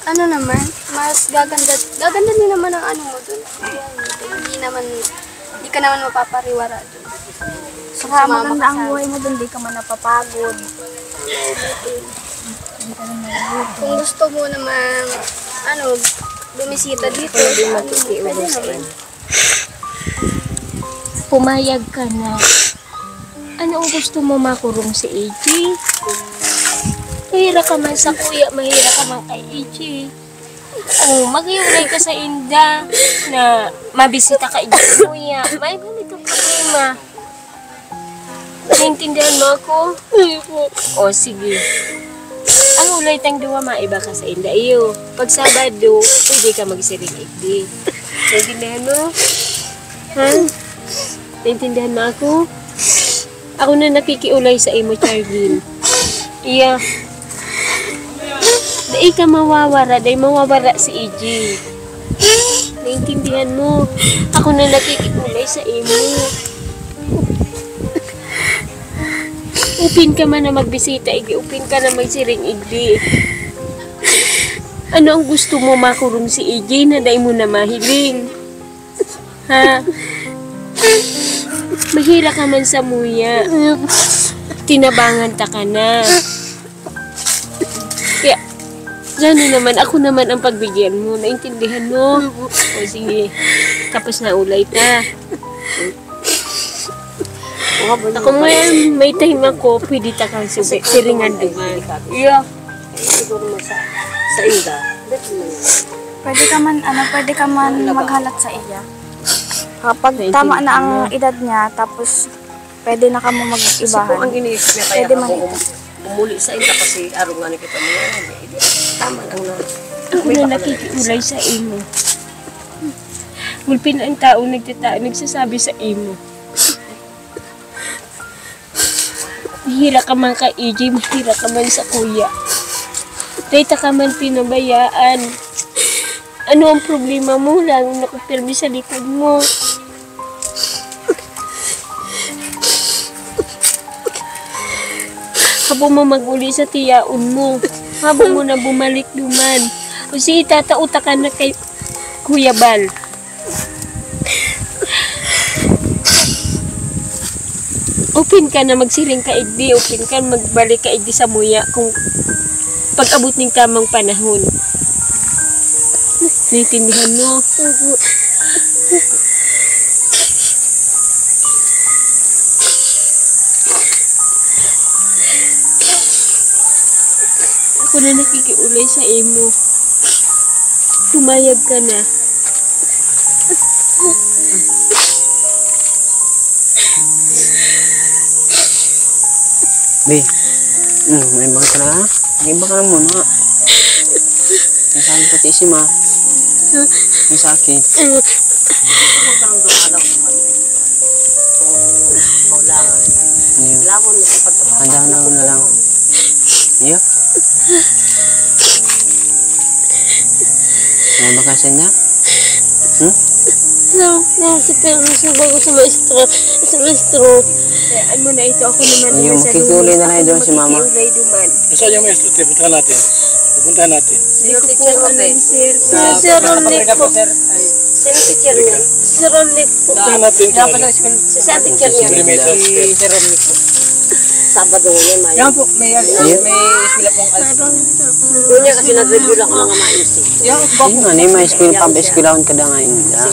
Ano naman, mas gaganda din naman ang ano mo dun. Hindi ka naman mapapariwara dun. Saka maganda ang buhay mo dun, di ka man napapagod. Kung gusto mo naman, bumisita dito, pwede naman. Pumayag ka na. Ano ang gusto mo, makurong si AJ? Mahira ka man sa kuya, mahira ka man kay AJ. Mag-iulay ka sa Inda na mabisita ka AJ sa kuya. May ganito problema. Naintindihan mo ako? O sige. Ang ulay tang duwa, maiba ka sa Inda iyo. Pag Sabado, pwede ka magsiring igdi. Naintindihan mo? Ha? Naintindihan mo ako? Ako na nakikiulay sa imo, Charvin. Iya. Dahil ka mawawara, dahil mawawara si EJ. Naintindihan mo? Ako na nakikiulay sa imo. Upin ka man na magbisita, igdi. Upin ka na magsiring, igdi. Ano ang gusto mo, makurong si EJ na dahil mo na mahiling? Ha? Mahira ka man sa muya. Tinabangan ta ka na. Kaya, gano'n naman, ako naman ang pagbigyan mo. Naintindihan mo? O sige, tapos na ulay ta. Ako may time ako, pwede ta kang siringan duman. Yeah. Siguro mo sa Inda. Pwede ka man maghalat sa iya. Kapag tama na ang edad niya, tapos pwede na ka mo mag-ibahan. Kung ang iniisip niya kaya Pwede man ako umuli sa Inda kasi araw nga kita mo yan. Tama lang na. Ako na nakikiulay sa imo. Gulpin ang tao nagsasabi sa imo. Mahira ka man ka EJ, mahira ka man sa kuya. Dahita ka man pinabayaan. Ano ang problema mo lang nakapirmi sa likod mo? Habang mo mag-uli sa tiyaon mo, habang mo na bumalik duman, o sige tatauta ka na kay Kuya Bal. Open ka na magsiring ka igdi, open ka magbalik ka igdi sa muya kung pag-abot ng tamang panahon. Naintindihan mo? Ako na nakikiulay sa imo. Pumayag ka na. Be, may iba ka na ha? May iba ka na muna. May sa akin pati si Ma. May sa akin. Handa na lang. Iyo? May bakasan niya? Si Pero sa bago sa maestro. Kayaan mo na ito. Ako naman Yung makikiulay na lang doon si Mama. Makikiulay duman. Saan yung maestro? Puntahan natin. Pupuntahan natin. Hindi ko po alam, sir. Sir Ronnick po. Sino teacher niya? Sir Ronnick po. Puntahan natin. Sa teacher niya. Si Sir Ronnick po. Sabado yan, Maya. Yan po, may eskwela pong Kunya kasi nag-review lang ang mga ma-insist. Yung ano yung may eskwela pang-eskwelaon ka na ngayon. Ano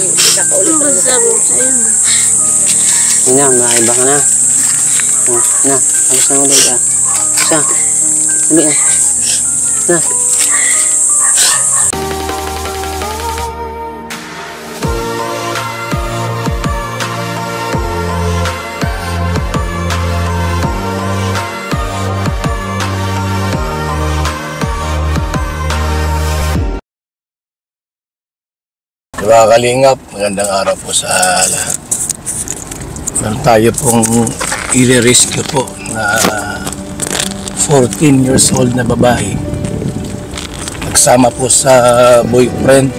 ba sabi mo sa'yo? Yun na, maiba ka na. Na, alas na ulit ka. Isa. Uli ah. Na. Mga kalingap, magandang araw po sa lahat. Meron tayo pong i-rescue po na 14 years old na babae. Nagsama po sa boyfriend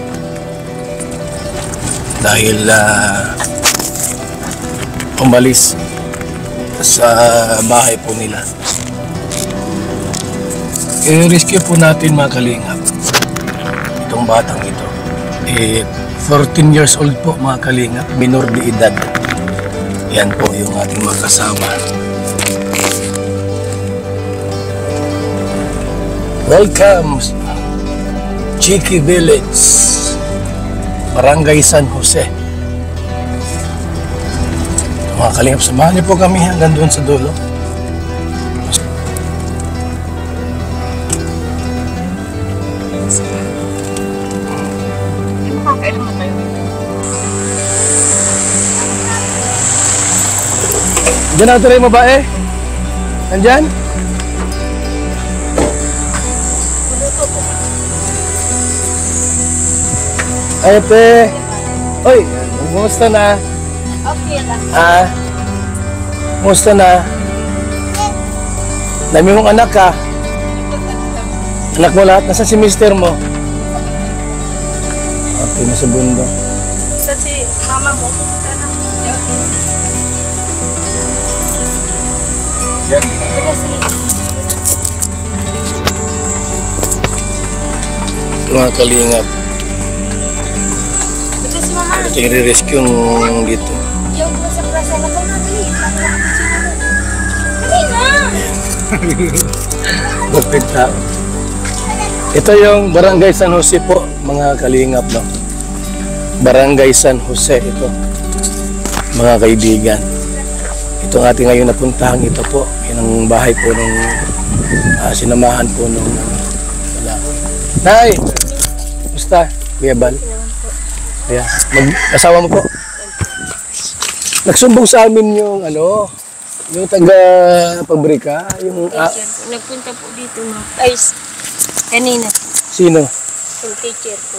dahil umalis sa bahay po nila. I-rescue po natin mga kalingap. itong batang ito. 14 years old po mga kalingap, minor de edad. Yan po yung ating mga kasama. Welcome, Chiki Village, Barangay San Jose. Mga kalingap, samahan niyo po kami hanggang doon sa dulo. Diyan natin rin babae. Nandyan? Ay, ate. Oy, kumusta na? Okay lang. Kumusta na? Dami mong anak ka. Anak mo lahat. Nasaan si mister mo? Okay, nasa bundok. Sa si mama mo, pupunta na. Mga kalingap. Ito si mama. Ito yung re-rescue yung dito. Yung sa plaza na ba natin? Dali na! Perfect tao. Ito yung Barangay San Jose po, mga kalingap, no? Barangay San Jose ito, mga kaibigan. Ito ang ating ngayon napuntahan, ito po. Yan ang bahay po nung sinamahan po nung lalaki. Nay! Basta, Kuya Bal? Kaya, asawa mo po? Nagsumbong sa amin yung yung taga-pabrika, yung Teacher, nagpunta po dito ay kanina. sino? Yung teacher po.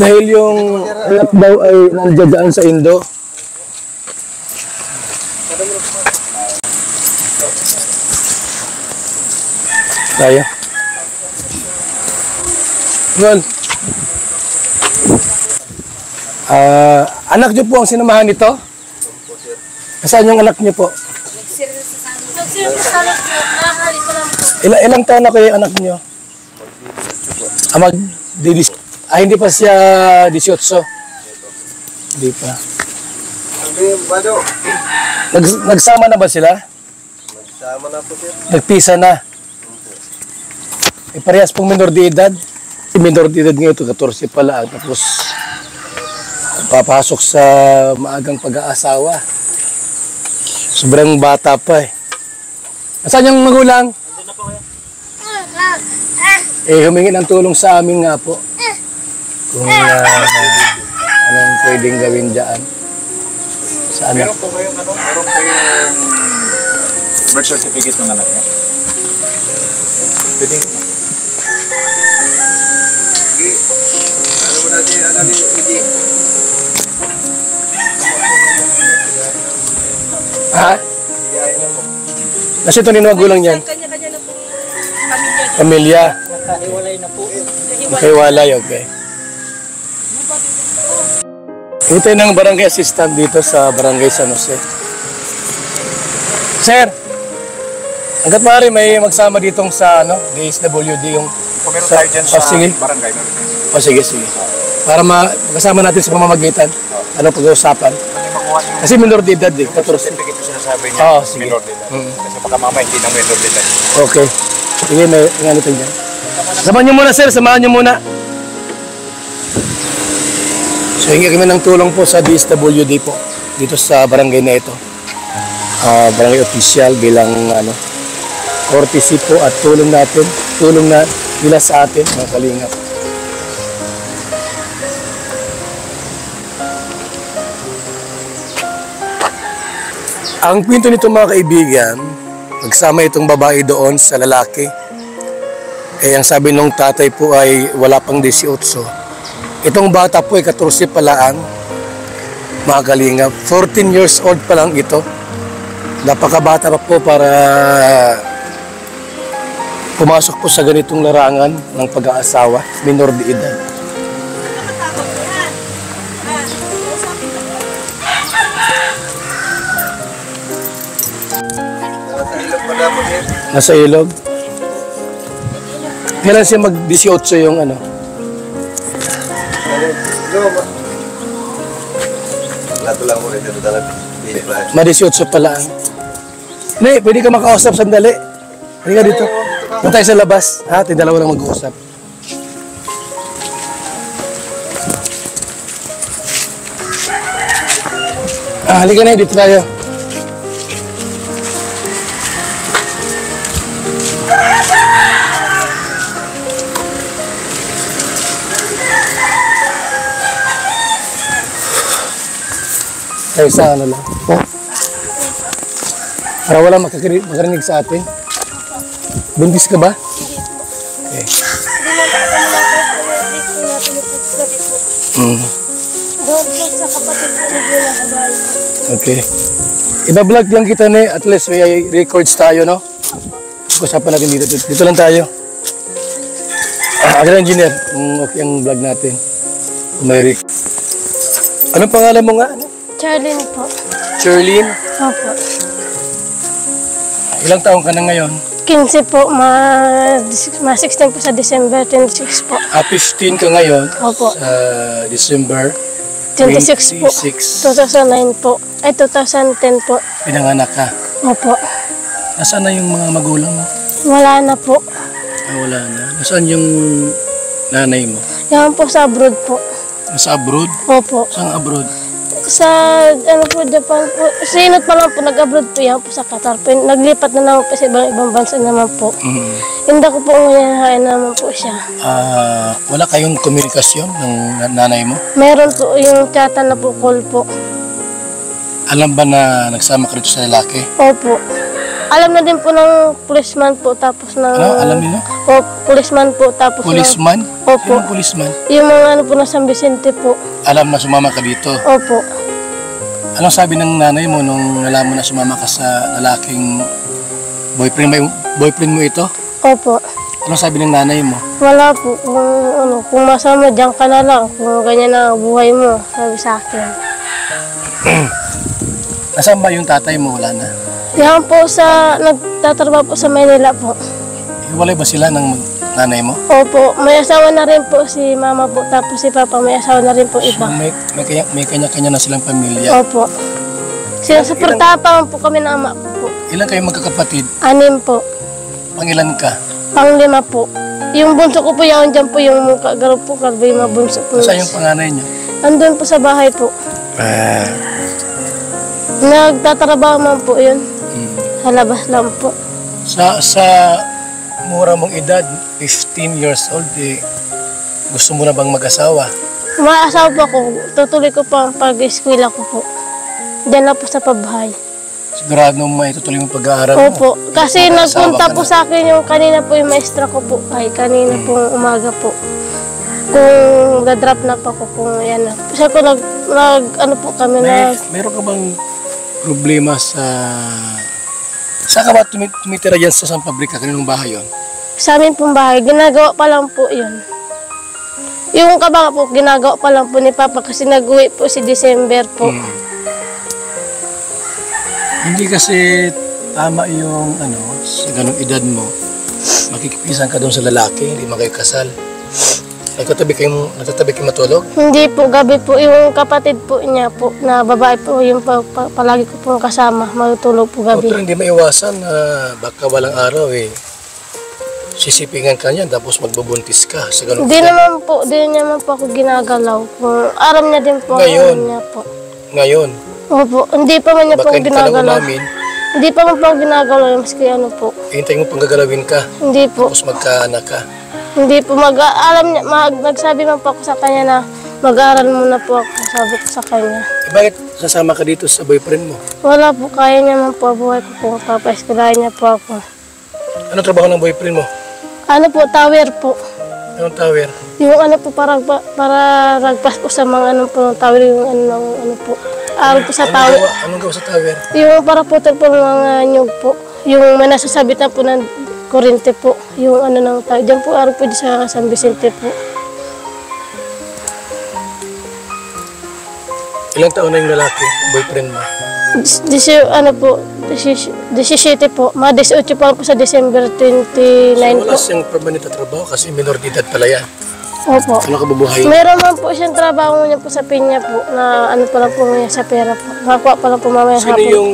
Dahil yung anak daw ay nandiyan sa Indo. Kaya. Well, anak niyo po ang sinamahan nito? Saan yung anak niyo po? Ilang taon na kayo yung anak niyo? Hindi pa siya 18. Hindi pa. Nagsama na ba sila? Nagsama na po, sir. Nagpisa na. Parehas pong minor de edad. Minor de edad ngayon ito, 14 pala. Tapos papasok sa maagang pag-aasawa. Sobrang bata pa eh. Nasaan yung magulang? Humingi ng tulong sa amin nga po. Kung anong pwedeng gawin dyan. Sa anak. Meron po kayong birth certificate ng anak niya? Pwede. Sige. Ano mo natin, anak niyo, hindi. Ha? Nasa ito ni magulang yan? Kanya-kanya na po Pamilya. Nakahiwalay na po. Nakahiwalay, okay. Ito ng barangay assistant dito sa Barangay San Jose. Sir, hanggat maaari may magsama ditong sa DSWD yung... Kung meron tayo dyan sa sige. barangay. Sige. Para makasama natin sa pamamagitan. Ano pag-uusapan? Kasi minor de edad eh. 14. Certificate ko sinasabi niya. Oo, sige. Minor de edad. Kasi baka mama hindi na minor de edad. Okay. Sige, may ganito dyan. Samahan nyo muna, sir. Samahan nyo muna. So, hingi kami ng tulong po sa DSWD po. Dito sa barangay na ito. Barangay official bilang courtesy po at tulong natin. Tulong na nila sa atin, mga kalingap. Ang kwento nito mga kaibigan, nagsama itong babae doon sa lalaki. Ang sabi nung tatay po ay wala pang 18. Itong bata po ay 14 pa lang, mga kalingap. 14 years old pa lang ito. Napakabata pa po para pumasok po sa ganitong larangan ng pag-aasawa, minor de edad. Nasa ilog. Kailan siya mag-18 yung Ma-18 pa lang. Nay, pwede ka makausap sandali. Halika dito. Punta tayo sa labas. Ha? Tayo dalawa lang mag-uusap. Halika na, dito tayo. Tayo sa ano lang. Para wala makarinig sa atin. Buntis ka ba? Okay. Okay. Iba-vlog lang kita ni, at least may records tayo, no? Usapan natin dito. Dito lang tayo. Agad engineer, okay ang vlog natin. May anong pangalan mo nga? Charlene po. Charlene? Opo. Ilang taong ka na ngayon? 15 po, ma 16 po sa December 26 po. 15 ka ngayon? Opo. Sa December 26 po. 2009 po. Ay, 2010 po. Pinanganak ka? Opo. Nasaan na yung mga magulang mo? Wala na po. Wala na. Nasaan yung nanay mo? Yan po sa abroad po. Nasa abroad? Opo. Saan abroad? Sa, ano po, Japan po. Sinot pa lang po, nag-abroad po yan po sa Qatar po. Naglipat na naman po sa ibang bansa naman po. Hindi ko po ngayon naman po siya. Wala kayong komunikasyon ng nanay mo? Meron po yung chatan na po, call po. Alam ba na nagsama ka rito sa lalaki? Opo. Alam na din po ng policeman po, tapos ng... Ano? Alam niyo? Opo, policeman po, tapos Policeman? Opo. Yung policeman? Yung mga ano po na San Vicente po. Alam na sumama ka dito? Opo. Anong sabi ng nanay mo nung nalaman na sumama ka sa lalaking boyfriend mo ito? Opo. Anong sabi ng nanay mo? Wala po. Kung masama, diyan ka na lang. Kung ganyan na buhay mo, sabi sa akin. Nasaan ba yung tatay mo? Wala na. Yan po nagtatrabaho po sa Manila po. Hiwalay ba sila ng nanay mo? Opo, may asawa na rin po si mama po, tapos si papa may asawa na rin po So, iba. may kanya-kanya na silang pamilya. Opo. Sinusuportahan pa po kami ng ama po. Ilan kayong magkakapatid? 6 po. Pangilan ka? Pang-5 po. Yung bunso ko po yan, dyan po yung kagaro po, kalbo yung mabunso po. Saan yung panganay niyo? Andun po sa bahay po. Nagtatrabaho man po yun. Sa labas lang po. Sa mura mong edad, 15 years old, gusto mo na bang mag-asawa? Maasawa po ako. Tutuloy ko pa ang pag-eskwela ko po. Diyan na po sa pabahay. Sigurado mo itutuloy mo pag-aaral mo? Opo. Kasi Mag-asawa nagpunta ka po na. sa akin yung kanina po yung maestra ko po. Ay, kanina pong umaga po. Kung dadrop na pa ko, kung yan na. Kasi ko ano po kami na... Meron ka bang problema sa... Saan ka ba tumitira dyan sa isang pabrika? Kaninong bahay yun? Sa amin pong bahay, ginagawa pa lang po yun. Yung kabanga po, ginagawa pa lang po ni Papa kasi nag-uwi po si December po. Hindi kasi tama yung sa ganung edad mo, makikipisan ka doon sa lalaki, hindi mo kayo kasal. Nagtatabi kayo matulog? Hindi po, gabi po yung kapatid po niya po, na babae po, yung palagi ko pong kasama, matulog po gabi. Pero hindi maiwasan na baka walang araw sisipingan ka niyan tapos magbubuntis ka sa ganung Hindi edad. naman po ako ginagalaw. Kung aram niya din po, Ngayon? aram niya po. Ngayon, Opo, hindi pa man niya po baka hindi ka lang ginagalaw. umamin, Hindi pa man po ako ginagalaw, maski ano po. hintayin mo pang gagalawin ka, Hindi po. tapos magkaanak ka. Hindi po alam niya, nagsabi man po ako sa kanya na mag-aaral muna po ako, sabi ko sa kanya. Bakit sasama ka dito sa boyfriend mo? Wala po, kaya niya man po buhay ko po, papaeskulahin niya po ako. Anong trabaho ng boyfriend mo? Ano po, tower po. Anong tower? Yung ano po, para ragpas po sa mga ano po, tower, yung ano po. Araw po sa tower. Anong gawa sa tower? Yung para putol po ng mga nyug po. Yung may nasasabitan po ng kurente po. Yung ano ng tao. Diyan po, araw po sa San Vicente po. Ilang taon na yung lalaki, boyfriend mo? Ano po, 17 po. Mga 18 pa lang po sa December 29 Wala po. siyang permanent na trabaho kasi minor de edad pala yan. Opo. Ano ka bubuhayin? Meron man po siyang trabaho niya po sa pinya po na ano pa lang po ngayon sa pera po. Makakuha pa lang po mamaya Sino hapon. yung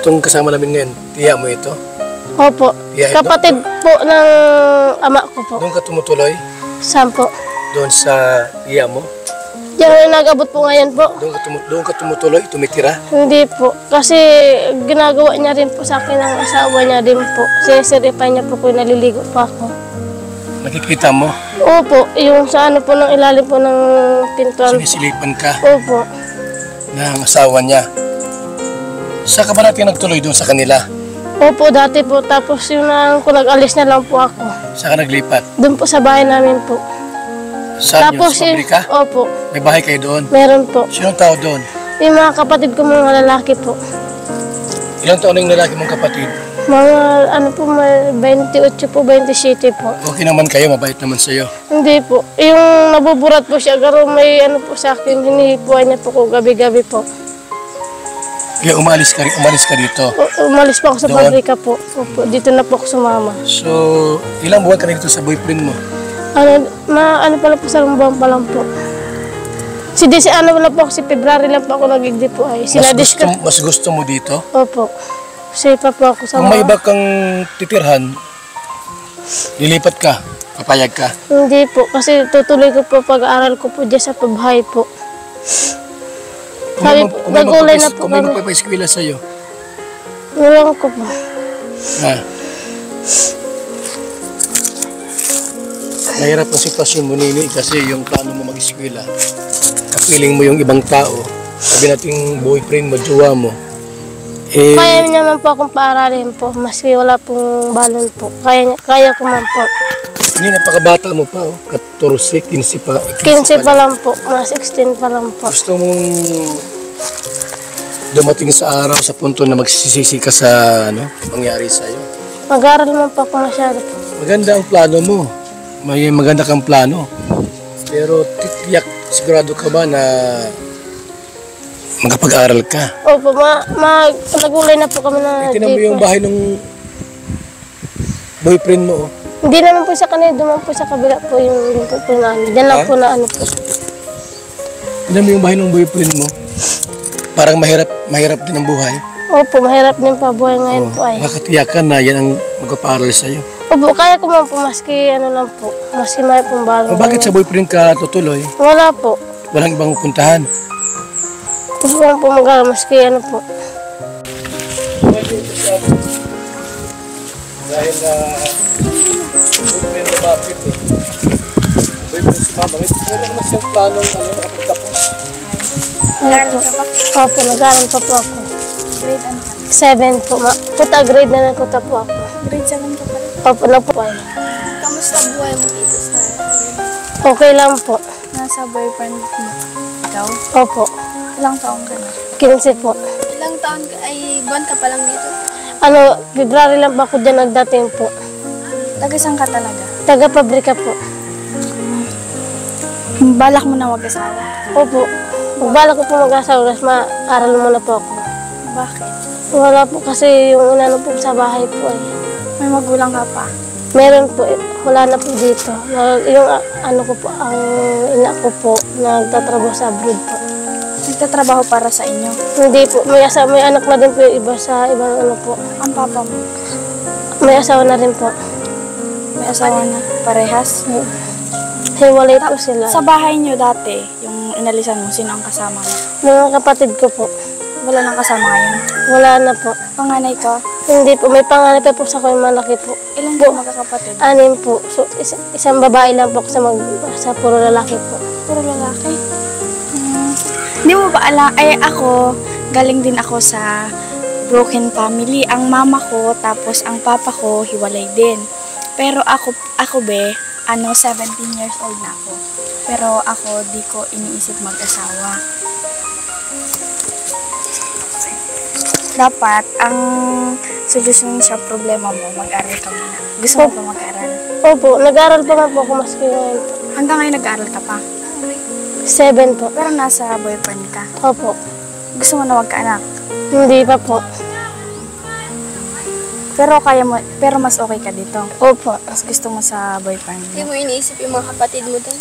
itong kasama namin ngayon? Tiya mo ito? Opo. Yeah, Kapatid po ng ama ko po. Doon ka tumutuloy? Saan po? Doon sa tiya mo? Diyan na nag-abot po ngayon po. Doon ka tumutuloy? Tumitira? Hindi po. Kasi ginagawa niya rin po sa akin ng asawa niya din po. Sinisiripay niya po kung naliligo pa ako. Nakikita mo? Opo. Yung sa ano po ng ilalim po ng pintuan. Sinisilipan ka Opo. ng asawa niya. Saan ka ba natin nagtuloy doon sa kanila? Opo, dati po. Tapos yung kung nag-alis na lang po ako. Saan ka naglipat? Doon po sa bahay namin po. Saan yun? Tapos Sa pabrika? Opo. May bahay kayo doon? Meron po. Sinong tao doon? Yung mga kapatid ko mga lalaki po. Ilang taon na yung lalaki mong kapatid? Mga ano po, may 28 po, 27 po. Okay naman kayo, mabait naman sa'yo. Hindi po. Yung nabuburat po siya, garo may ano po sa akin, hinihipuan niya po ko gabi-gabi po. Kaya umalis ka dito. Umalis po ako sa Doon? pabrika po. Opo, dito na po ako sumama. So, ilang buwan ka na dito sa boyfriend mo? Ano pala po sa buwan pa lang po. Ano lang po ako, si February lang po ako nagigdi po ay. Mas gusto mo dito? Opo. Kasi pa po ako sa Kung may iba kang titirhan, lilipat ka, papayag ka. Hindi po, kasi tutuloy ko po pag-aaral ko po dyan sa pabahay po. Sabi po, nag-ulay na po Kung may kami. magpapaiskwila sa'yo. Ngayon ko po. Ha? Mahirap ang sitwasyon mo, Nini, kasi yung plano mo mag-eskwela, kapiling mo yung ibang tao, sabi nating boyfriend mo, jowa mo, eh, Kaya niya man po akong paaralin po, maski wala pong balon po. Kaya ko man po. hindi napakabata mo pa, 14, 15 pa. 15 pa lang po, mga 16 pa lang po. Gusto mong dumating sa araw sa punto na magsisisi ka sa mangyari sa'yo. Mag-aaral man po ako masyado po. Maganda ang plano mo. May maganda kang plano. Pero titiyak, sigurado ka ba na magkapag-aral ka? Opo, nag-ulay na po kami na Tinan mo yung bahay ng boyfriend mo. Oh. Hindi naman po sa kanila, duman po sa kabila po yung po na ano. Diyan lang po na ano po. Tinan mo yung bahay ng boyfriend mo. Parang mahirap din ang buhay. Opo, mahirap din pa buhay ngayon po ay. Makakatiyakan na yan ang magpapaaral sa'yo. Opo, kaya ko man po, maski ano lang po, maski may pong balon. Bakit sa boyfriend ka tutuloy? Wala po. Walang ibang pupuntahan. Gusto ko lang po mag-aaral, maski ano po. Dahil boyfriend na bakit eh. Boyfriend si mama. Wala naman siyang planong nakapagtapos. Opo, nag-aaral pa po ako. Grade ano ka? 7 po. Puta grade na nagkuta po ako. Grade 7 ka pala. Opo, lang po ay. Kamusta buhay mo dito sa Okay lang po. nasa boyfriend mo? Ikaw? Opo, Ilang taon ka na? 15 po. Ilang taon ka, ay buwan ka pa lang dito? February lang pa ako dyan nagdating po. Taga saan ka talaga? Taga-pabrika po. Balak mo na mag-asawa? Opo, magbalak ko po mag-asawa, mas ma-aral muna po ako. Bakit? Wala po kasi yung inano po sa bahay po ay. May magulang ka pa? Meron po, wala na po dito. Yung ano ko po, ang ina ko po, nagtatrabaho sa abroad po. Nagtatrabaho para sa inyo? Hindi po, may anak na din po yung iba sa ibang ano po. Ang papa mo? May asawa na rin po. May asawa na? Parehas? Hiwalay po sila. Sa bahay niyo dati, yung inalisan mo, sino ang kasama mo? Mga kapatid ko po, Wala nang kasama ngayon? wala na po. Panganay ka? Hindi po, may panganay pa po sa kong malaki po. Ilan ka magkakapatid? 6 po. So, isang babae lang po ako sa puro lalaki po. Puro lalaki? Hindi mo ba alam? Ay, ako, galing din ako sa broken family. Ang mama ko, tapos ang papa ko, hiwalay din. Pero ako 17 years old na ako. Pero ako, di ko iniisip mag-asawa. Dapat, ang solusyon sa problema mo, mag-aral ka muna. Gusto mo ba mag-aral? Opo, nag-aral pa nga po ako maski ngayon po. Hanggang ngayon nag-aral ka pa. 7 po. Pero nasa boyfriend ka. Opo. Gusto mo na magkaanak. Hindi pa po. Pero mas okay ka dito. Opo. Mas gusto mo sa boyfriend mo. Hindi mo iniisip yung mga kapatid mo din.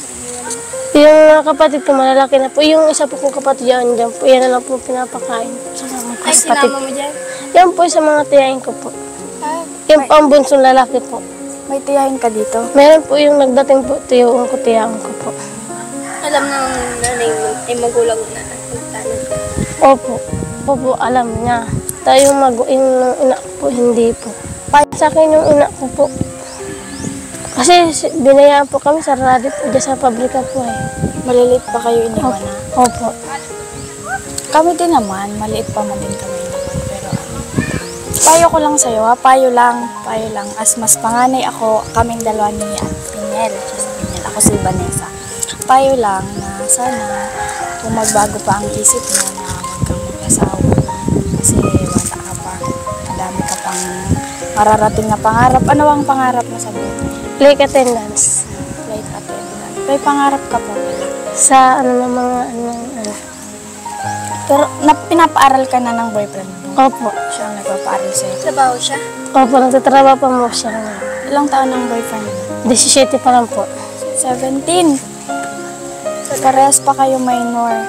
Yung mga kapatid ko malalaki na po. Yung isa po kong kapatid dyan po. Yan na lang po pinapakain sa mga Ay, kapatid. sinama mo dyan? Yan po sa mga tiyahin ko po. Ah, Yung pambunsong lalaki po. May tiyahin ka dito. Meron po yung nagdating po, tiyuong ko, tiyahin ko po. alam ng nanay mo, ay magulang mo na nagtanong. Opo. Opo, alam niya. Tayo yung ina ko po, hindi po. Sa akin yung ina ko po. Kasi binayaan po kami sa radio po, dyan sa pabrika po eh. Malilit pa kayo iniwan na. Opo. Kami din naman, maliit pa man din kami iniwan. Pero payo ko lang sa'yo ha, payo lang. As mas panganay ako, kaming dalawa ni Aunt Pinel. Siya si Pinel, ako si Vanessa. Payo lang na sana kung magbago pa ang isip mo na huwag kang mag-asawa. Kasi bata ka pa, madami ka pang mararating na pangarap. Ano ang pangarap mo sa buhay? Lake attendance. Flight attendant. May pangarap ka pa pala. Sa ano ng mga ano. Pero pinapaaral ka na ng boyfriend mo. Opo. Siya ang nagpapaaral sa'yo. Trabaho siya? Opo, nagtatrabaho pa mo siya. Ilang taon ng boyfriend mo? 17 pa lang po. 17. Parehas pa kayo minor.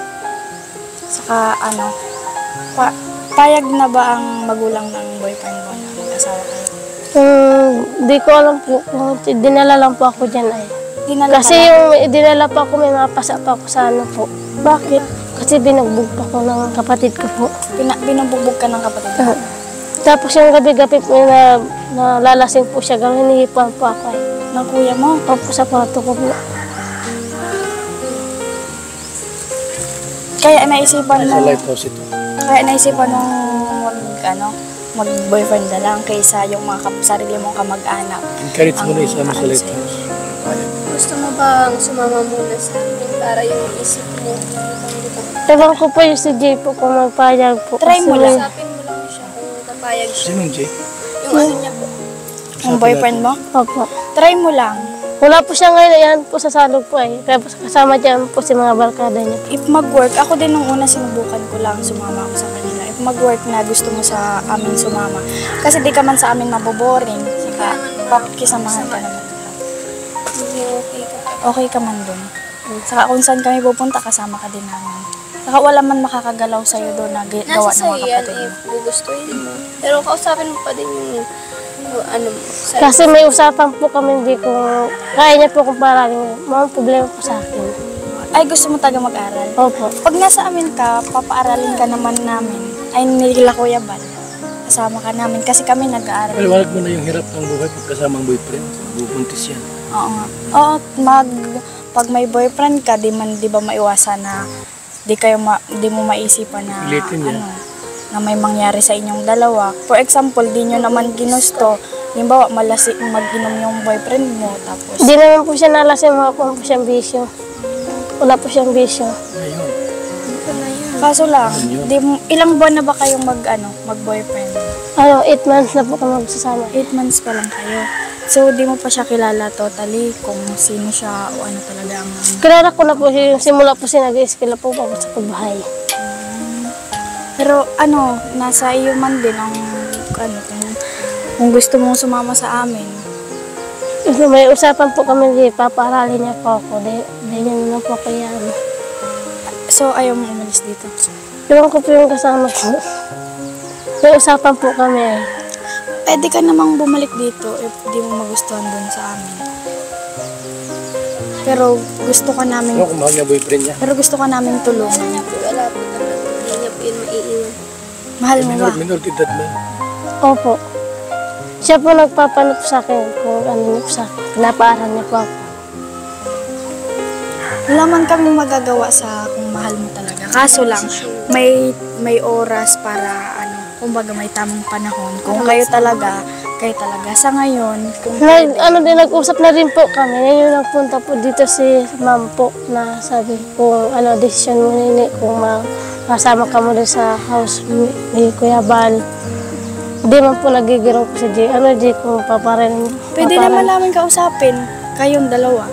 Saka ano, payag na ba ang magulang ng boyfriend mo na mag-asawa kayo? Di ko alam po. Dinala lang po ako dyan ay. Dinala Kasi ka lang? yung dinala pa ako, may mapasa pa ako sa ano po. Bakit? Kasi binugbog pa ko ng kapatid ko po. Binubugbog ka ng kapatid mo? Tapos yung gabi-gabi po na lalasing po siya, hinihipuan po ako ay. Ng kuya mo? Opo sa kwarto ko po. Kaya naisipan Sa mo, lighthouse ito. mag-boyfriend na lang kaysa yung mga sarili mong kamag-anak. Encourage mo na isama sa lighthouse. Gusto mo bang sumama muna sa amin para yung isip mo? Ewan ko po yung si Jay po kung magpayag po. Try mo lang. Usapin mo lang siya kung papayag siya. Sinong Jay? Yung ano niya po. Yung boyfriend mo? Opo. Try mo lang. Wala po siya ngayon, ayan po sa salog po eh. Kaya po kasama dyan po si mga barkada niya. If mag-work, ako din nung una sinubukan ko lang sumama ako sa kanila. If mag-work na gusto mo sa amin sumama. Kasi di ka man sa amin maboboring. Saka pakikisamahan ka naman. Okay ka man dun. Saka kung saan kami pupunta, kasama ka din namin. Saka wala man makakagalaw sa'yo doon na gawa Nasa ng sa'yo mga yan kapatid mo. if gugustuhin mo. Pero kausapin mo pa din yung ano mo. Kasi may usapan po kami, hindi ko, kaya niya po kung parang mga problema po sa akin. Ay, gusto mo taga mag-aral? Opo. Pag nasa amin ka, papaaralin ka naman namin. Ay, nila Kuya Bal. Kasama ka namin kasi kami nag-aaral. Paliwanag mo na yung hirap ng buhay pagkasama ang boyfriend. Bubuntis yan. Oo nga. Oo, pag may boyfriend ka, di ba maiwasan na di mo maisipan na Pilitin niya. na may mangyari sa inyong dalawa. For example, di nyo naman ginusto. Halimbawa, malasik mag-inom yung boyfriend mo, tapos Hindi naman po siya nalasing, wala po siyang bisyo. Wala po siyang bisyo. Ayun. kaso lang, ilang buwan na ba kayong mag-boyfriend? 8 months na po kami magsasama. 8 months pa lang kayo. So, di mo pa siya kilala totally kung sino siya o ano talaga ang... Kilala ko na po siya, yung simula po siya nag-i-eskila po ako sa pagbahay. Pero nasa iyo man din ang kung gusto mong sumama sa amin. May usapan po kami, papaaralin niya po ako. Dahil niya naman po kaya So, ayaw mo umalis dito? Iwan ko po yung kasama ko. May usapan po kami. Pwede ka namang bumalik dito if di mo magustuhan dun sa amin. Pero gusto ka namin... Ano kung mahal niya boyfriend niya? Pero gusto ka namin tulungan. Wala po talaga. Hindi niya po yun maiiwan. Mahal mo ba? Minor edad mo. Opo. Siya po nagpapanap sa akin kung ano niya po sa akin. Pinapaaral niya po ako. Wala man kami magagawa sa kung mahal mo talaga. Kaso lang, may oras para kumbaga may tamang panahon. Kung kayo talaga. Sa ngayon, kung Nag-usap na rin po kami. Ngayon yung nagpunta po dito si ma'am po na sabi kung desisyon mo nini kung makasama ka mo rin sa house ni Kuya Bal. Hindi man po nagigirong po si Jay. Jay kung paparin. pwede naman namin kausapin kayong dalawa.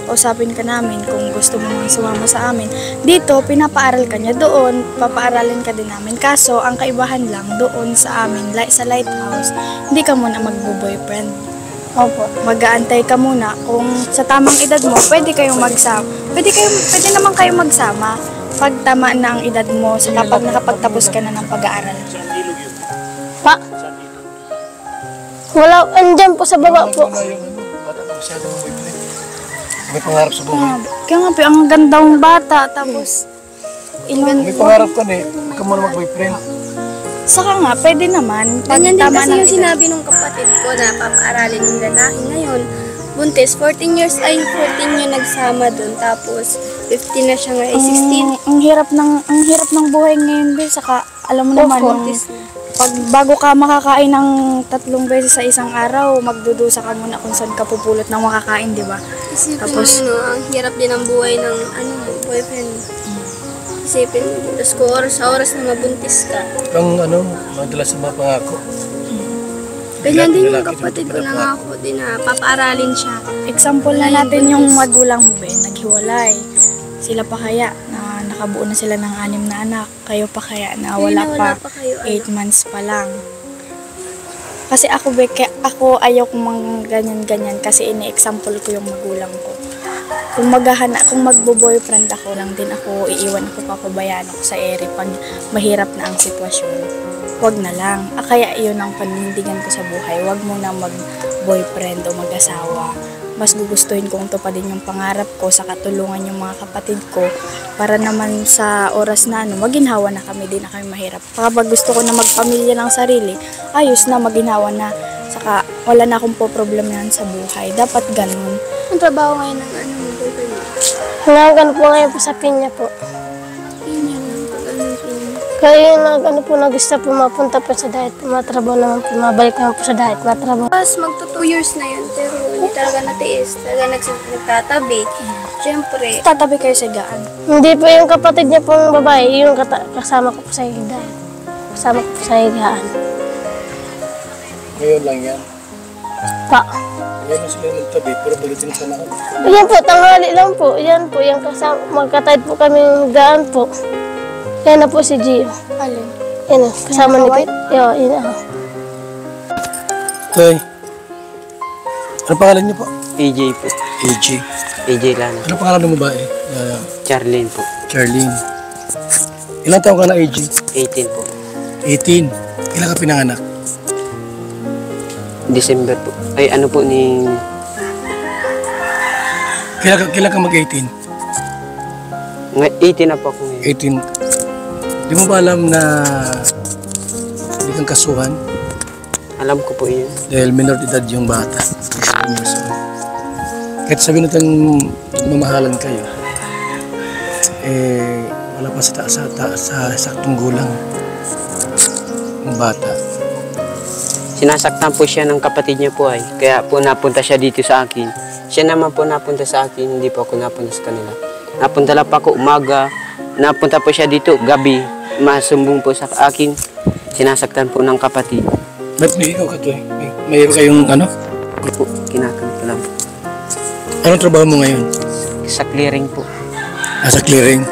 usapin ka namin kung gusto mo mang sumama sa amin. Dito, pinapaaral ka niya. Doon, papaaralin ka din namin. Kaso, ang kaibahan lang doon sa amin, sa lighthouse, hindi ka muna magbo-boyfriend. Opo. Mag-aantay ka muna. Kung sa tamang edad mo, pwede kayong magsama. Pwede naman kayong magsama pag tama na ang edad mo sa kapag nakapagtapos ka na ng pag-aaral. Pa? Wala, andyan po sa baba po. May pangarap sa buhay. Kaya nga, ang gandang bata, tapos May pangarap ka na eh. Huwag ka muna mag-boyfriend. saka nga, pwede naman. Pag Ganyan din tama kasi ng yung edad. sinabi ng kapatid ko na papaaralin ng lalaki ngayon. Buntis, 14 yung nagsama dun. Tapos, 15 na siya ngayon, 16. Ang hirap ng buhay ngayon, Be. Saka, alam mo naman, pag bago ka makakain ng 3 beses sa isang araw, magdudusa ka muna kung saan ka pupulot ng makakain, di ba? Isipin Tapos- mo yun, ang hirap din ang buhay ng boyfriend. Isipin mo, tapos kung oras sa oras na mabuntis ka. Ang madalas sa mga pangako. Ganyan din yung Lalaki, kapatid ko lalaki. nangako din na papaaralin siya. Example na natin yung magulang mo, Be, naghiwalay. Sila pa kaya na nakabuo na sila ng 6 na anak. Kayo pa kaya na wala pa kayo, 8 months pa lang. Kasi ako, Be, ako ayaw kong ganyan-ganyan kasi ini-example ko yung magulang ko. Kung magbo-boyfriend ako lang din ako, iiwan ko, papabayaan ako sa ere pag mahirap na ang sitwasyon. Wag na lang. Kaya iyon ang panindigan ko sa buhay. Wag mo na mag-boyfriend o mag-asawa. Mas gugustuhin kong tupadin yung pangarap ko sa katulungan yung mga kapatid ko para naman sa oras na maginhawa na kami, din na kami mahirap. Kapag gusto ko na magpamilya ng sarili, ayos na, maginhawa na. Saka wala na akong problemahan sa buhay. Dapat ganun. Ang trabaho ngayon ng boyfriend mo? Nagano po ngayon po sa pinya po. Pinya lang, pag pinya. Kaya nag-gusto po mapunta po sa diet. Matrabaho naman po, mabalik naman po sa diet, matrabaho. Tapos magto 2 years na yun, pero hindi talaga natiis. Talaga nagtatabi. Siyempre, Tatabi kayo sa gaan. Hindi po yung kapatid niya pong babae, yung kasama ko po sa diet. Kasama ko po sa higaan. Ngayon lang yan. Pa. Ngayon na sila magtabi, pero balitin sa na. Yan po, tanghali lang po. Yan po, yung kasama, magkatid po kami ng higaan po. Yan na po si Gio. Alin? Yan, kasama ni White? Yo, yun. Tay, ano pangalan niyo po? AJ po. AJ. AJ Lana. Ano pangalan ng babae? Charlene po. Charlene. Ilang taon ka na, AJ? 18 po. 18. Ilan ka pinanganak? December po. Ay, ano po ni... Kailan ka mag-18? 18 na po ako ngayon. 18. Di mo ba alam na hindi kang kasuhan? Alam ko po yun. Dahil minor de edad yung bata. 16 years old. Kahit sabihin natin mamahalan kayo, wala pa sa saktong gulang ng bata. Sinasaktan po siya ng kapatid niya po ay. Kaya po napunta siya dito sa akin. Siya naman po napunta sa akin, hindi po ako napunta sa kanila. Napunta lang po ako umaga, napunta po siya dito gabi. Masumbong po sa akin, sinasaktan po ng kapatid. Ba't may ikaw ka to eh? Mayroon kayong ano? Hindi po, kinakalit ko lang po. Anong trabaho mo ngayon? Sa clearing po, Nasa clearing.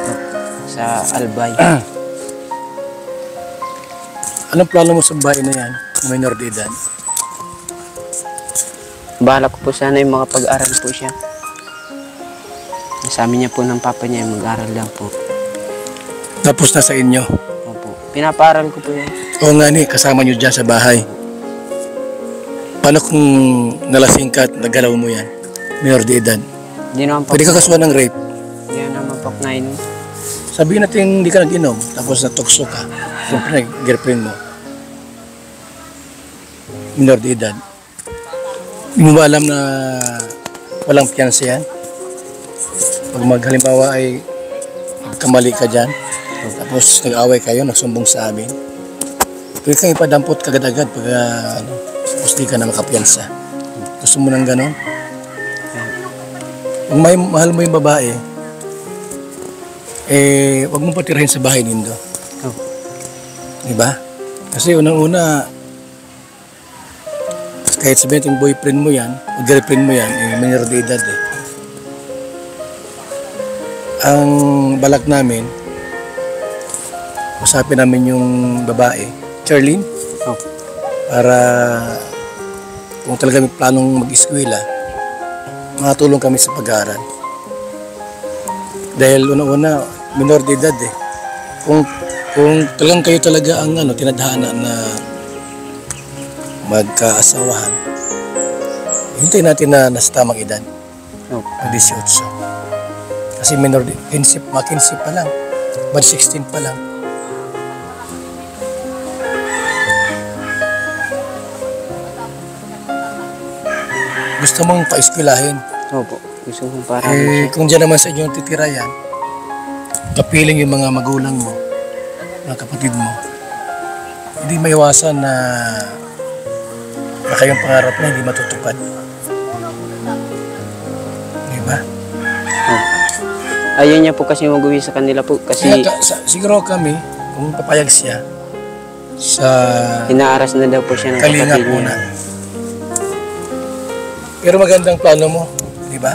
sa Albay. Anong plano mo sa bahay na yan? Na minor de edad? Bahala ko po sana yung mga pag-aral po siya. Sabi niya po ng papa niya, mag-aral lang po. Tapos na sa inyo. Opo. Pinapaaral ko po yan. Oo nga ni, kasama nyo dyan sa bahay. Paano kung nalasing ka at nagalaw mo yan? Minor de edad. Hindi naman po. Pwede ka kasuhan ng rape. Hindi naman po knain. Sabihin natin hindi ka nag-inom, tapos natukso ka. Siyempre, girlfriend mo. Minor de edad. Hindi mo ba alam na walang piyansa yan? Pag halimbawa ay kamali ka dyan, tapos nag-away kayo, nagsumbong sa amin, pwede kang ipadampot kagad-agad pag tapos di ka na makapiyansa. Gusto mo nang ganon? Kung mahal mo yung babae, wag mo patirahin sa bahay nindo. Oh. Diba? Kasi unang-una, kahit sabihin yung boyfriend mo yan, o girlfriend mo yan, minor de edad eh. ang balak namin, usapin namin yung babae, Charlene, para kung talaga may planong mag-eskwela, makatulong kami sa pag-aaral. Dahil una-una, minor de edad eh. Kung talagang kayo talaga ang tinadhana na magkaasawahan, hintayin natin na nasa tamang edad, 18. Kasi minor, 15 pa lang, 16 pa lang. Gusto mong pa-eskwelahin. Opo. Gusto kong parang Kung dyan naman sa inyong titira yan, kapiling yung mga magulang mo, mga kapatid mo, hindi maiwasan na kayong pangarap na hindi matutupad. Di ba? Ayaw niya po kasi mag-uwi sa kanila po kasi Siguro kami, kung papayag siya, sa inaaras na daw po siya ng Kalinga kapatid muna. niya. Pero magandang plano mo, di ba?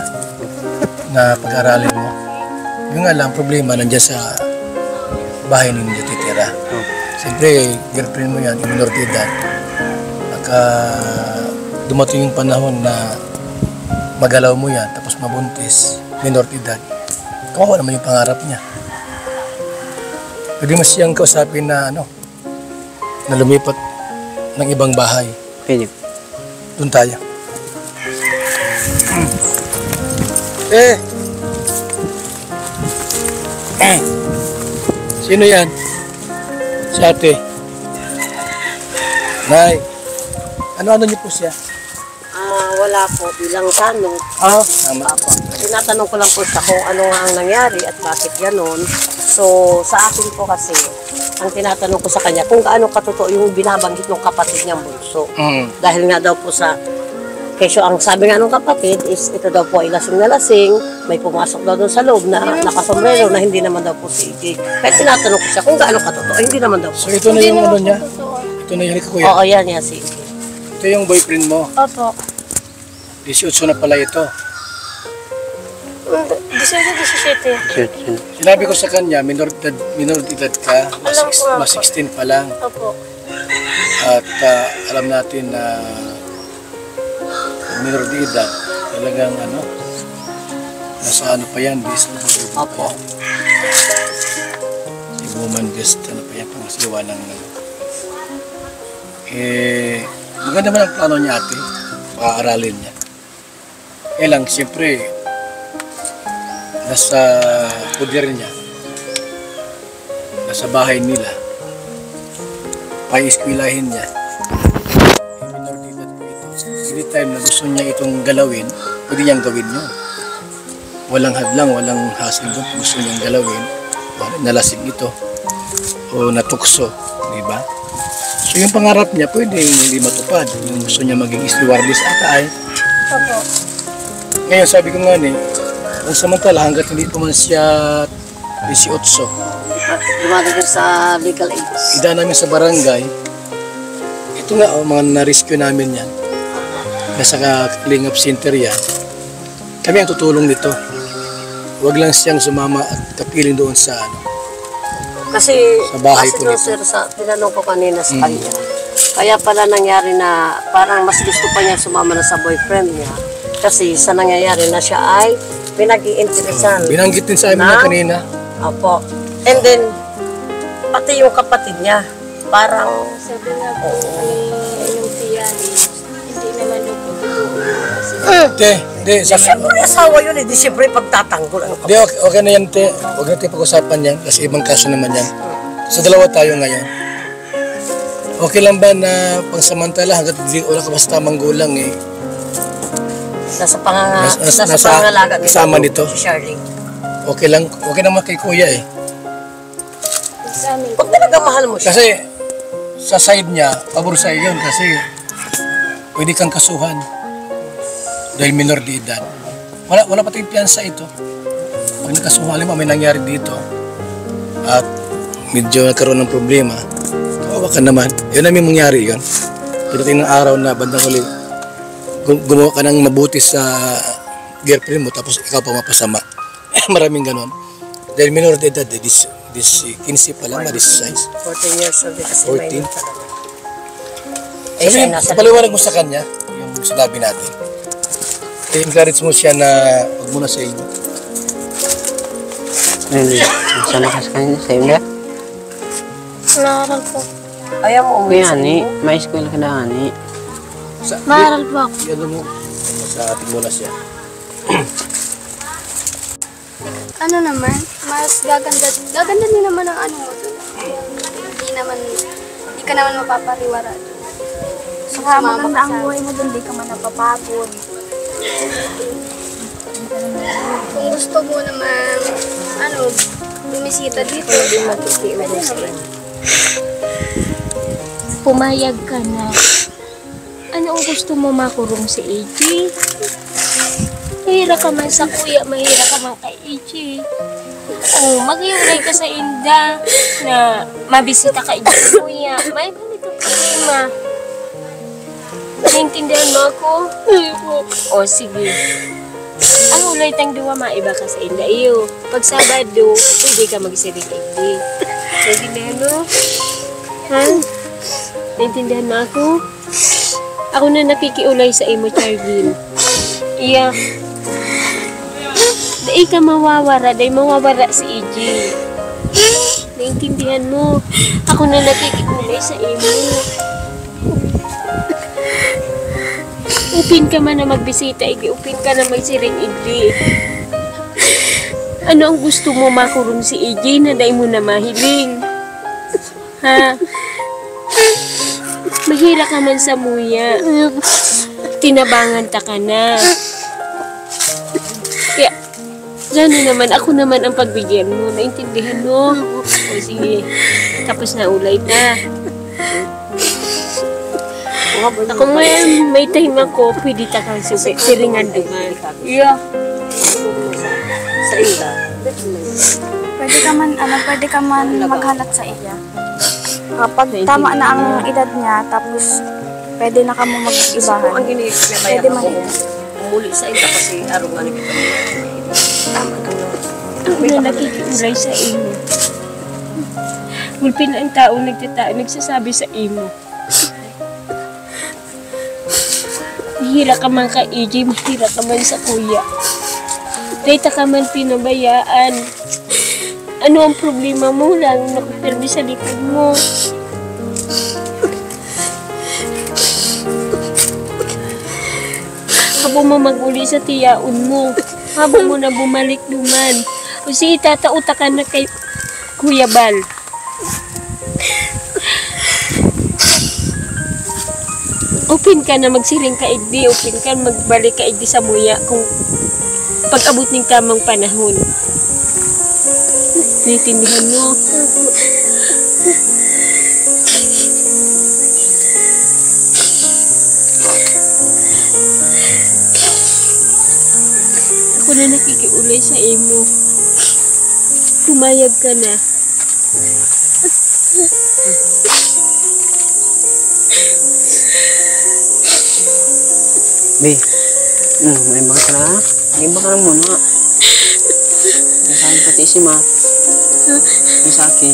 Na pag-aralin mo. Yung nga lang, problema nandiyan sa bahay ninyo titira. Siyempre, girlfriend mo yan, minor de edad. Baka dumating yung panahon na magalaw mo yan, tapos mabuntis, minor de edad. Kawawa naman yung pangarap niya. Pwede mo siyang kausapin na na lumipat ng ibang bahay. Pwede. Doon tayo. Sino yan? Si ate. Nay. Ano niyo po siya? Wala po, bilang tanong. Tama. Tinatanong ko lang po siya kung ano nga ang nangyari at bakit ganon. So, sa akin po kasi, ang tinatanong ko sa kanya, kung gaano katotoo yung binabanggit ng kapatid niyang bunso. Dahil nga daw po kesyo ang sabi nga ng kapatid is ito daw po ay lasing na lasing, may pumasok daw doon sa loob na nakasombrero na hindi naman daw po si EJ. Kaya tinatanong ko siya kung gaano katotoo, hindi naman daw po. So ito na yung niya? Ito na yung kuya? Oo, yan si EJ. Ito yung boyfriend mo? Opo. 18 na pala ito. 17. Sinabi ko sa kanya, minor edad ka, mas 16 pa lang. Opo. At alam natin na minor de edad, talagang nasa pa yan, Opo. si woman best, pa yan, pangasiwa ng maganda man ang plano niya ate, pag-aaralin niya. Lang, siyempre, nasa poder niya, nasa bahay nila, pa-iskwilahin niya. Minor de edad po ito. Anytime na gusto niya itong galawin, pwede niyang gawin yun. Walang hadlang, walang hassle doon. Gusto niyang galawin, nalasing ito, o natukso, di ba? So yung pangarap niya, pwede hindi matupad. Yung gusto niya maging stewardess ata ay. Opo. Ngayon, sabi ko nga kung samantala hanggat hindi pa man siya 18, Dumadating sa legal age. ida namin sa barangay, ito nga, mga na-rescue namin yan. Nasa Kalingap Center yan. Kami ang tutulong nito. Huwag lang siyang sumama at kapiling doon sa Kasi, Sa bahay kasi po no, nito. sir, tinanong ko kanina sa kanya. Kaya pala nangyari na parang mas gusto pa niya sumama na sa boyfriend niya. Kasi sa nangyayari na siya ay pinag-iinteresan. Binanggit din sa amin na kanina. Opo. And then, pati yung kapatid niya, parang Sabi nga po, yung tiya hindi naman yung Te, siyempre asawa yun di siyempre pagtatanggol ang kapatid. okay na yan, te. Huwag natin pag-usapan yan kasi ibang kaso naman yan. Sa dalawa tayo ngayon. Okay lang ba na pangsamantala hanggat wala ka basta manggulang Nasa nasa pangangalaga kasama nito? si Charlie. Okay lang, okay naman kay kuya sa amin. Pag talaga mahal mo siya, Kasi sa side niya, pabor sa yun kasi pwede kang kasuhan dahil minor de edad. Wala pati piyansa ito. Pag nakasuhan, may nangyari dito at medyo nagkaroon ng problema, kawawa ka naman. Yun namin mangyari yun. Pagdating ng araw na bandang huli, gumawa ka ng mabuti sa girlfriend mo tapos ikaw pa mapasama. Maraming ganon. Dahil minor de edad, 15 pa lang, 16. 14 years old kasi 14. minor talaga. So, siya nasa paliwanag mo sa kanya, yung sinabi natin. I-encourage mo siya na huwag muna sa inyo. Hindi. Sana ka sa kanila sa inyo. Naaral po. Ayaw mo umuwi Kuya, sa ni. May school ka na, ni. Naaral po ako. Yan mo, sa ating muna siya. Ano naman, mas gaganda din naman ang ano mo dun. Hindi ka naman mapapariwara dun. Saka maganda ang buhay mo dun, di ka man napapagod. Kung gusto mo naman, bumisita dito, hindi makikiulit sila. Pumayag ka na. Ano ang gusto mo makurong si AJ? Mahira ka man sa kuya, mahira ka man kay AJ. Oh, mag-iulay ka sa Inda na mabisita ka AJ sa kuya. May ganito problema. Naintindihan mo ako? O sige. Ang ulay tang duwa maiba ka sa Inda iyo. Pag Sabado, pwede ka magsiring AJ. Naintindihan mo? Ha? Naintindihan mo ako? Ako na nakikiulay sa imo, Charvin. Iya. Dahil ka mawawara, dahil mawawara si EJ. Naintindihan mo? Ako na nakikiulay sa imo. Upin ka man na magbisita, Igi. Upin ka na magsiring, Igi. Ano ang gusto mo makurong si EJ na dahil mo na mahiling? Ha? Mahira ka man sa muya. Tinabangan ta ka na. Kaya, gano'n naman, ako naman ang pagbigyan mo. Naintindihan mo? O sige, tapos na ulay na. Ako ngayon, may time ako, pwede ta kang siringan duman. Yeah. sa Inda. Pwede ka man maghanap sa iya. Kapag tama na ang edad niya, tapos pwede na ka mo mag-ibahan. Ang iniisip Pwede man ako, ito. umuli sa Inda kasi araw nga nagkita mo. Tama na nga. Ako na nakikiulay sa imo. Gulpin ang tao nagsasabi sa imo. Mahira ka man ka EJ, mahira ka man sa kuya. Dahil ka man pinabayaan. Ano ang problema mo? Lalo nakapirmi sa likod mo. Habang mo mag-uli sa tiyaon mo. Habang mo na bumalik duman. O sige, tatauta ka na kay Kuya Bal. Open ka na magsiring ka igdi. Open ka magbalik ka igdi sa muya kung pag-abot ng tamang panahon. Naiintindihan mo? Ako na nakikiulay sa imo. Pumayag ka na. Be, may mga ka na. May mga ka na muna. May sa akin pati si Ma. May sa akin.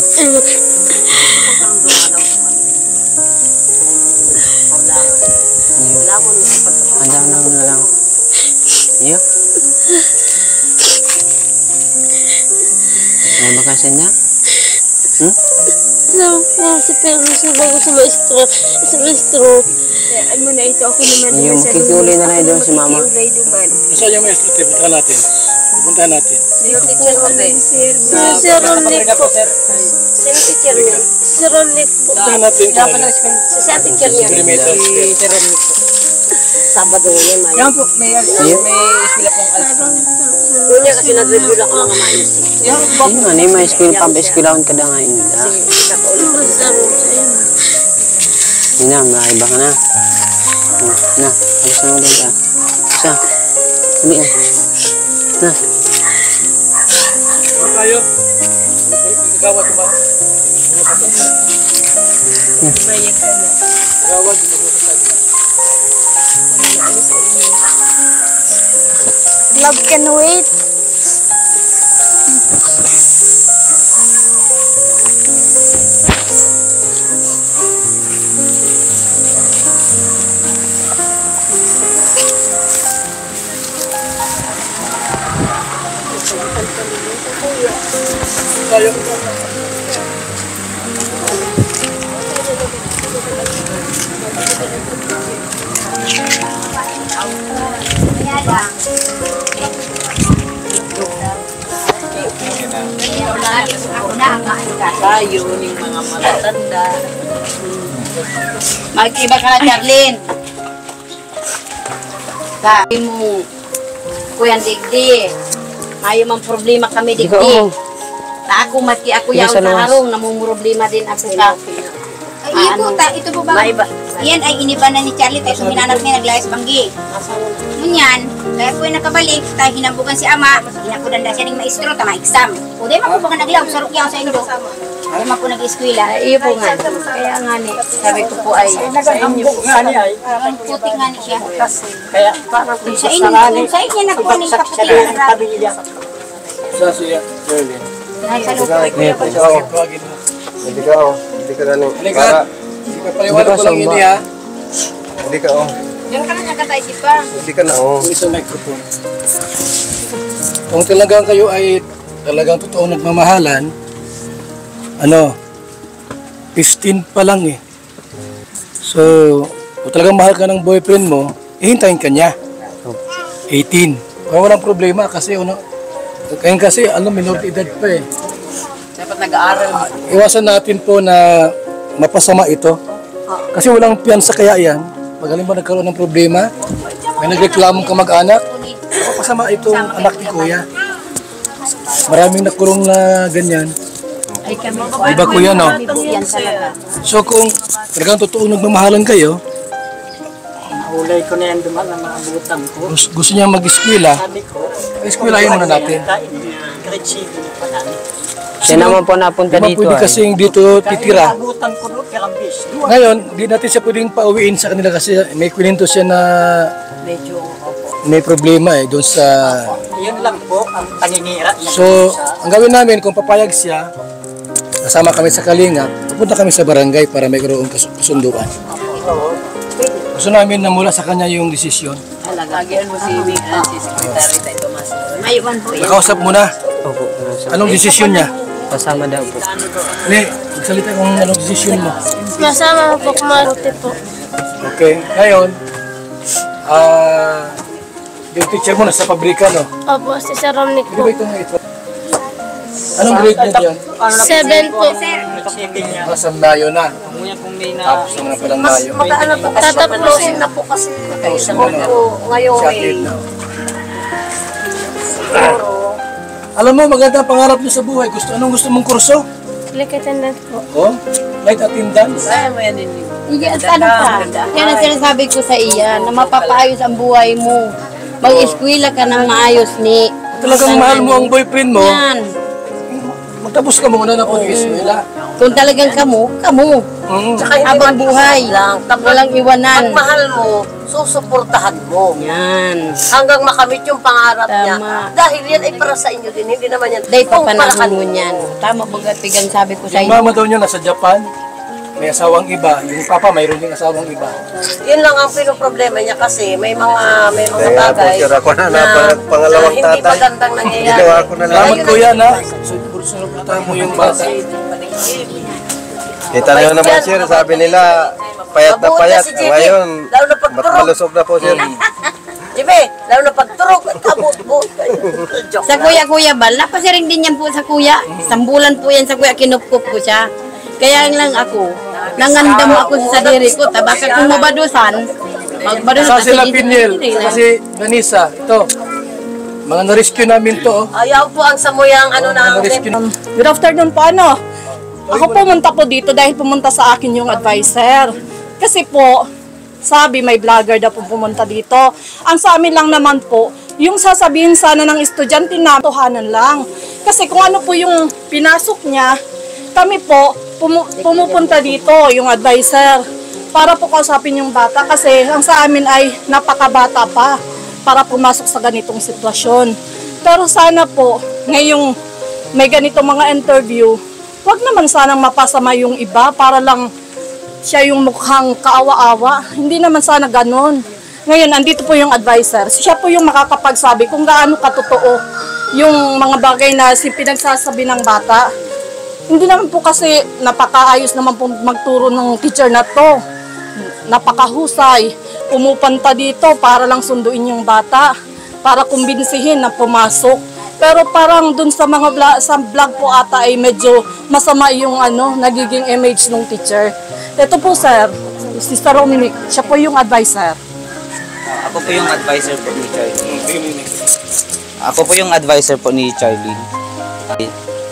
Wala mo na ipagtrabaho. Handa na mo na lang. Iyo. May bakasan niya? Si Pedro sa bago sa maestro. Sa maestro. Kayaan mo na ito. Ako naman Yung makikiuli na lang doon si Mama. makikiulay duman. Gusto niya may estutre, punta natin. Punta natin. Yung teacher ko din. Si Ronnick po. Sino teacher niya? Si Ronnick po. Punta natin. Sa teacher niya. Sabado yun, may. Iyo. Kunya kasi nag-review lang ako mga mais. Iyo nga, may school pa. Eskwelaon ka na nga ina. Ina, maiba ka na. Na, alis na ulit ka. Isa. Sabi yan. Na. Tayo. Gawad ba? Pumayag ka na. Gawad. Love can wait. tayo. Tayo ng mga matatanda. Mag-iba ka na, Charlene. Sabi mo, Kuya Digdi, ayaw mang problema kami, Digdi. Na ako, mati ako yaw sa harong, namumroblema din ako sa... Ay, ito po ba? Yan ay iniba na ni Charlie, tayo suminanap niya, naglayas banggi. Ngunyan, kaya po yung nakabalik, tayo hinambukan si ama, hinapudan na siya ng maestro, tama exam. O, dahil man po baka naglaw, sarok yaw sa indo. Dahil man po nag-eskwila. Iyo po nga. Kaya nga ni, sabi ko po ay, sa inyo po. Ang putik nga ni siya. Kaya parang Sa inyo nakuha ni kapatid. Sa siya, Jerlyn. Sa loob. Hindi ka, oh. Hindi ka ganun. Halika. Paliwanag ko lang yun, ha? Hindi ka, oh. Diyan ka na nagkatay si pa. Hindi ka na, oh. Yung isang microphone. Kung talagang kayo ay talagang totoo nagmamahalan, 15 pa lang eh. So, kung talagang mahal ka ng boyfriend mo, hintayin ka niya. 18. Walang problema kasi, kaya kasi, minor de edad pa eh. dapat nag-aaral. Iwasan natin po na mapasama ito. Kasi walang piyansa kaya yan. Pag halimbawa nagkaroon ng problema, may nagreklamong kamag-anak, mapasama itong anak ni Kuya. Maraming nakulong na ganyan. Diba Kuya, no? So kung talagang totoo nagmamahalan kayo, Nahulay ko na yan duman ang mga butang ko. gusto niya mag-eskwela, eskwelahin muna natin. Grade 7 pa namin. Siya naman po napunta Di ba dito. pwede kasing dito titira? Butang ko doon, karambis. Ngayon, di natin siya pwedeng pauwiin sa kanila kasi may kwento siya na Medyo, may problema doon sa... yun lang po ang paninira. So, ang gawin namin, kung papayag siya, kasama kami sa Kalinga, pupunta kami sa barangay para may karoon kasunduan. Gusto namin na mula sa kanya yung desisyon. Lagyan mo si Secretary Tay Tomas. Mayuman po yan. Nakausap mo na. Opo. Anong desisyon niya? Kasama daw po. Hindi, magsalita kung anong desisyon mo. Masama po kumarote po. Okay, ngayon, yung teacher mo nasa pabrika, no? Opo, si Sir Romnick Hindi po. ba ito nga ito? Anong grade niya dyan? 7 po. Nasa Mayo na. Tapos naman palang Mayo. Tataplosin na po kasi. Tapos Sa mo na. ngayon Sa akin na. Alam mo, maganda ang pangarap niyo sa buhay. Anong gusto mong kurso? Flight attendant po. Oh, flight attendance. kaya mo yan din. Yan, ano pa? Yan ang sinasabi ko sa iya, na mapapaayos ang buhay mo. Mag-eskwela ka ng maayos ni. Talagang mahal mo ang boyfriend mo. Yan. Magtapos ka muna na pag-eskwela. Kung talagang kamo. Habang buhay. Walang iwanan. Pag mahal mo, susuportahan mo. Yan. Hanggang makamit yung pangarap niya. Tama. Dahil yan ay para sa inyo din. Hindi naman yan. Dahil Kung para papanahon mo kanino. yan. Tama pagkatigan sabi ko sa Yung iyo. mama daw niya nasa Japan. May asawang iba. Yung papa mayroon ding asawang iba. Yun lang ang pinoproblema niya kasi may mga Kaya bagay po, ako na pangalawang hindi tatay. magandang nangyayari. Ginawa ko na lang. Salamat Kuya na. Sunuputan mo yung bata. Kita nyo naman sir, sabi nila, payat na payat. Ngayon, Lalo na pagturog. malusog na po sir. Jimmy, lalo na pagturog at abot-bot. Joke Sa lang. kuya bal, napasiring din yan po sa kuya. Sambulan po yan sa kuya, kinupkup ko siya. Kaya lang ako, nangandam ako sa sarili ko. Baka kung mabadusan, magbadusan Sa sila Piniel, kasi Vanessa, ito. Mga na-rescue namin to. Oh. Ayaw po ang samuyang ano na. Na-rescue namin. Good afternoon po, ano? Ako pumunta po dito dahil pumunta sa akin yung advisor. Kasi po, sabi may vlogger daw po pumunta dito. Ang sa amin lang naman po, yung sasabihin sana ng estudyante na tuhanan lang. Kasi kung ano po yung pinasok niya, kami po pumupunta dito, yung advisor, para po kausapin yung bata. Kasi ang sa amin ay napakabata pa para pumasok sa ganitong sitwasyon. Pero sana po, ngayong may ganitong mga interview, wag naman sanang mapasama yung iba para lang siya yung mukhang kaawa-awa. Hindi naman sana ganon. Ngayon, andito po yung advisor. Siya po yung makakapagsabi kung gaano katotoo yung mga bagay na pinagsasabi ng bata. Hindi naman po kasi napakaayos naman po magturo ng teacher na to. Napakahusay. Pumupanta dito para lang sunduin yung bata, para kumbinsihin na pumasok. Pero parang dun sa mga sa vlog po ata ay medyo masama yung nagiging image ng teacher. Ito po sir, si Sister Rominic, siya po yung advisor. Ako po yung advisor po ni Charlie. Ako po yung advisor po ni Charlie.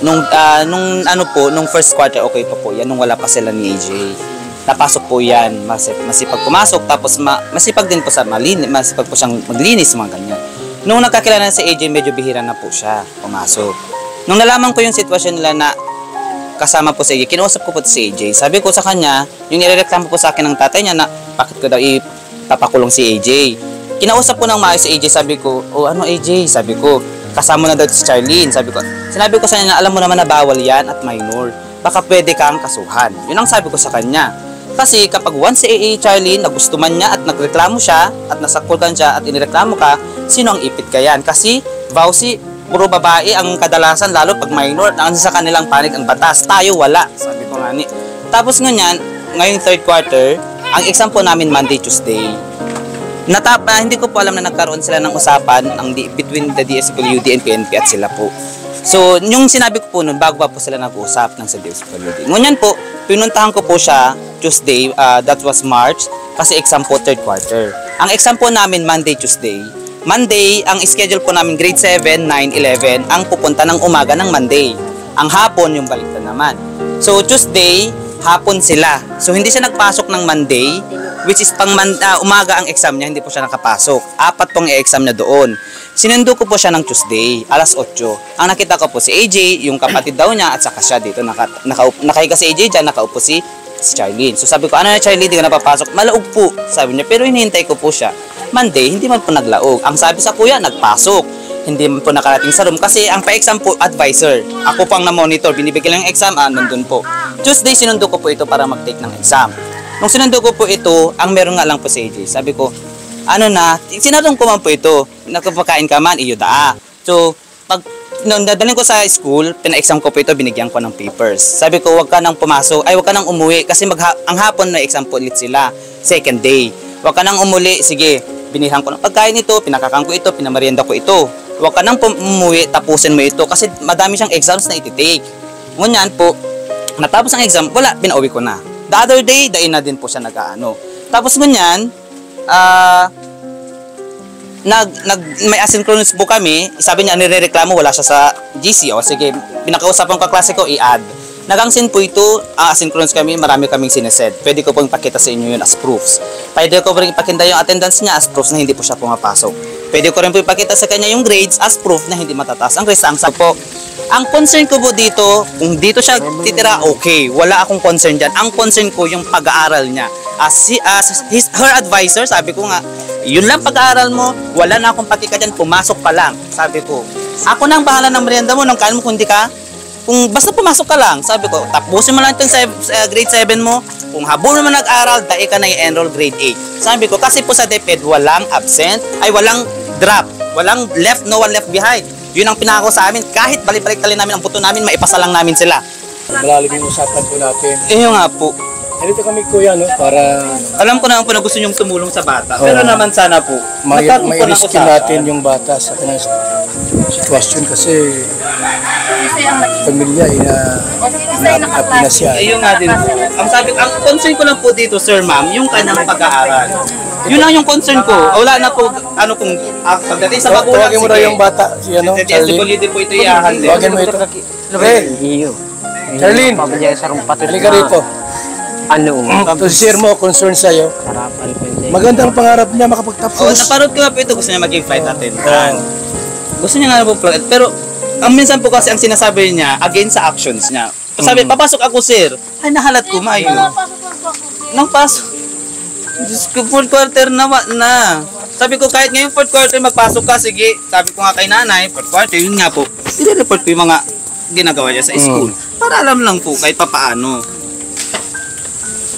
Nung first quarter okay pa po yan, nung wala pa sila ni AJ. Napasok po yan, masipag pumasok, tapos masipag din po sa masipag po siyang maglinis, mga ganyan. Nung nagkakilala na si AJ, medyo bihira na po siya pumasok. Nung nalaman ko yung sitwasyon nila na kasama po si AJ, kinausap ko po si AJ. Sabi ko sa kanya, yung nirereklamo po sa akin ng tatay niya na bakit ko daw ipapakulong si AJ. Kinausap ko ng maayos si AJ, sabi ko, ano AJ? Sabi ko, kasama na daw si Charlene. Sinabi ko sa kanya, alam mo naman na bawal yan at minor. Baka pwede kang kasuhan. Yun ang sabi ko sa kanya. Kasi kapag once si Charlene nagusto man niya at nagreklamo siya at nasakulkan siya at inireklamo ka, sino ang ipit ka yan? Kasi vowsy, puro babae ang kadalasan, lalo pag minor, ang sa kanilang panig ang batas. Tayo wala, sabi ko nga ni. Tapos ngayon, ngayong third quarter, ang exam po namin Monday, Tuesday. Hindi ko po alam na nagkaroon sila ng usapan between the DSWD and PNP at sila po. So, yung sinabi ko po nun, bago pa po sila nag-uusap ng sa DSWD. Ngunyan po, pinuntahan ko po siya Tuesday, that was March, kasi exam po third quarter. Ang exam po namin Monday, Tuesday. Monday, ang schedule po namin grade 7, 9, 11, ang pupunta ng umaga ng Monday. Ang hapon, yung baliktad naman. So, Tuesday, hapon sila. So, hindi siya nagpasok ng Monday, which is umaga ang exam niya, hindi po siya nakapasok. 4 pong i-exam na doon. Sinundo ko po siya ng Tuesday, alas 8. Ang nakita ko po si AJ, yung kapatid daw niya, at saka siya dito. Nakahiga si AJ dyan, nakaupo si Charlene. So sabi ko, ano na Charlene, di ka napapasok? Malaog po, sabi niya. Pero hinihintay ko po siya. Monday, hindi man po naglaog. Ang sabi sa kuya, nagpasok. Hindi man po nakarating sa room kasi ang pa-exam po, advisor. Ako po ang na-monitor, binibigyan lang yung exam, nandun po. Tuesday, sinundo ko po ito para mag-take ng exam. Nung sinundo ko po ito, ang meron nga lang po si AJ. Sabi ko, sinarong ko man po ito, nakapakain ka man, iyo daa. So, nung dadalhin ko sa school, pina-exam ko po ito, binigyan ko ng papers. Sabi ko, wag ka nang pumasok, wag ka nang umuwi, kasi ang hapon na exam po ulit sila, second day. Wag ka nang umuli, sige, binilhan ko ng pagkain ito, pinakakan ko ito, pinamarienda ko ito. Wag ka nang umuwi, tapusin mo ito, kasi madami siyang exams na iti-take. Ngunyan po, natapos ang exam, wala, pinauwi ko na. The other day, dain na din po siya nag-aano. Tapos ngunyan, may asynchronous po kami. Sabi niya, nirereklamo, wala siya sa GC. O sige, pinakausapan ko klase ko, i-add. Nagangsin po ito, asynchronous kami, marami kaming sinesed. Pwede ko pong ipakita sa inyo yun as proofs. Pwede ko rin ipakita yung attendance niya as proofs na hindi po siya pumapasok. Pwede ko rin po ipakita sa kanya yung grades as proof na hindi matataas ang grades. Ang concern ko po dito, kung dito siya titira, okay. Wala akong concern dyan. Ang concern ko yung pag-aaral niya. Her advisor, sabi ko nga, yun lang pag-aaral mo, wala na akong pakika dyan, pumasok pa lang. Sabi ko, ako nang bahala ng merienda mo, nang kain mo kung basta pumasok ka lang. Sabi ko, tapusin mo lang itong grade 7 mo. Kung habol naman nag-aaral, dahil ka na i-enroll grade 8. Sabi ko, kasi po sa DepEd, walang absent, walang drop, walang left, no one left behind. Yun ang pinangako sa amin. Kahit balik-balik tali namin ang buto namin, maipasa lang namin sila. Malalim yung usapan po natin. Yun nga po. Dito kami kuya, no? Para... Alam ko naman po na gusto niyong tumulong sa bata. Pero naman sana po, may riskin natin yung bata sa kanyang sitwasyon kasi pamilya na siya. Ayun nga din po. Ang concern ko lang po dito, sir, ma'am, yung kanyang pag-aaral. Yun lang yung concern ko. Wala na po, kung pagdating sa magulang, tawagin mo na yung bata, si Charlene. Po ito iahan din. Tawagin mo ito. Charlene, halika rito. Ito si Sir mo, concern sa'yo. Magandang pangarap niya makapagtapos. Naparod ko nga po ito, gusto niya maging flight attendant. Gusto niya nga po, pero ang minsan po kasi ang sinasabi niya, against sa actions niya. Sabi, papasok ako, sir. Ay, nahalat ko, mayo. Nang pasok. Diyos ko, 4th quarter na. Sabi ko, kahit ngayong 4th quarter magpasok ka, sige. Sabi ko nga kay nanay, 4th quarter, yun nga po. I-report ko yung mga ginagawa niya sa school. Para alam lang po, kahit papaano.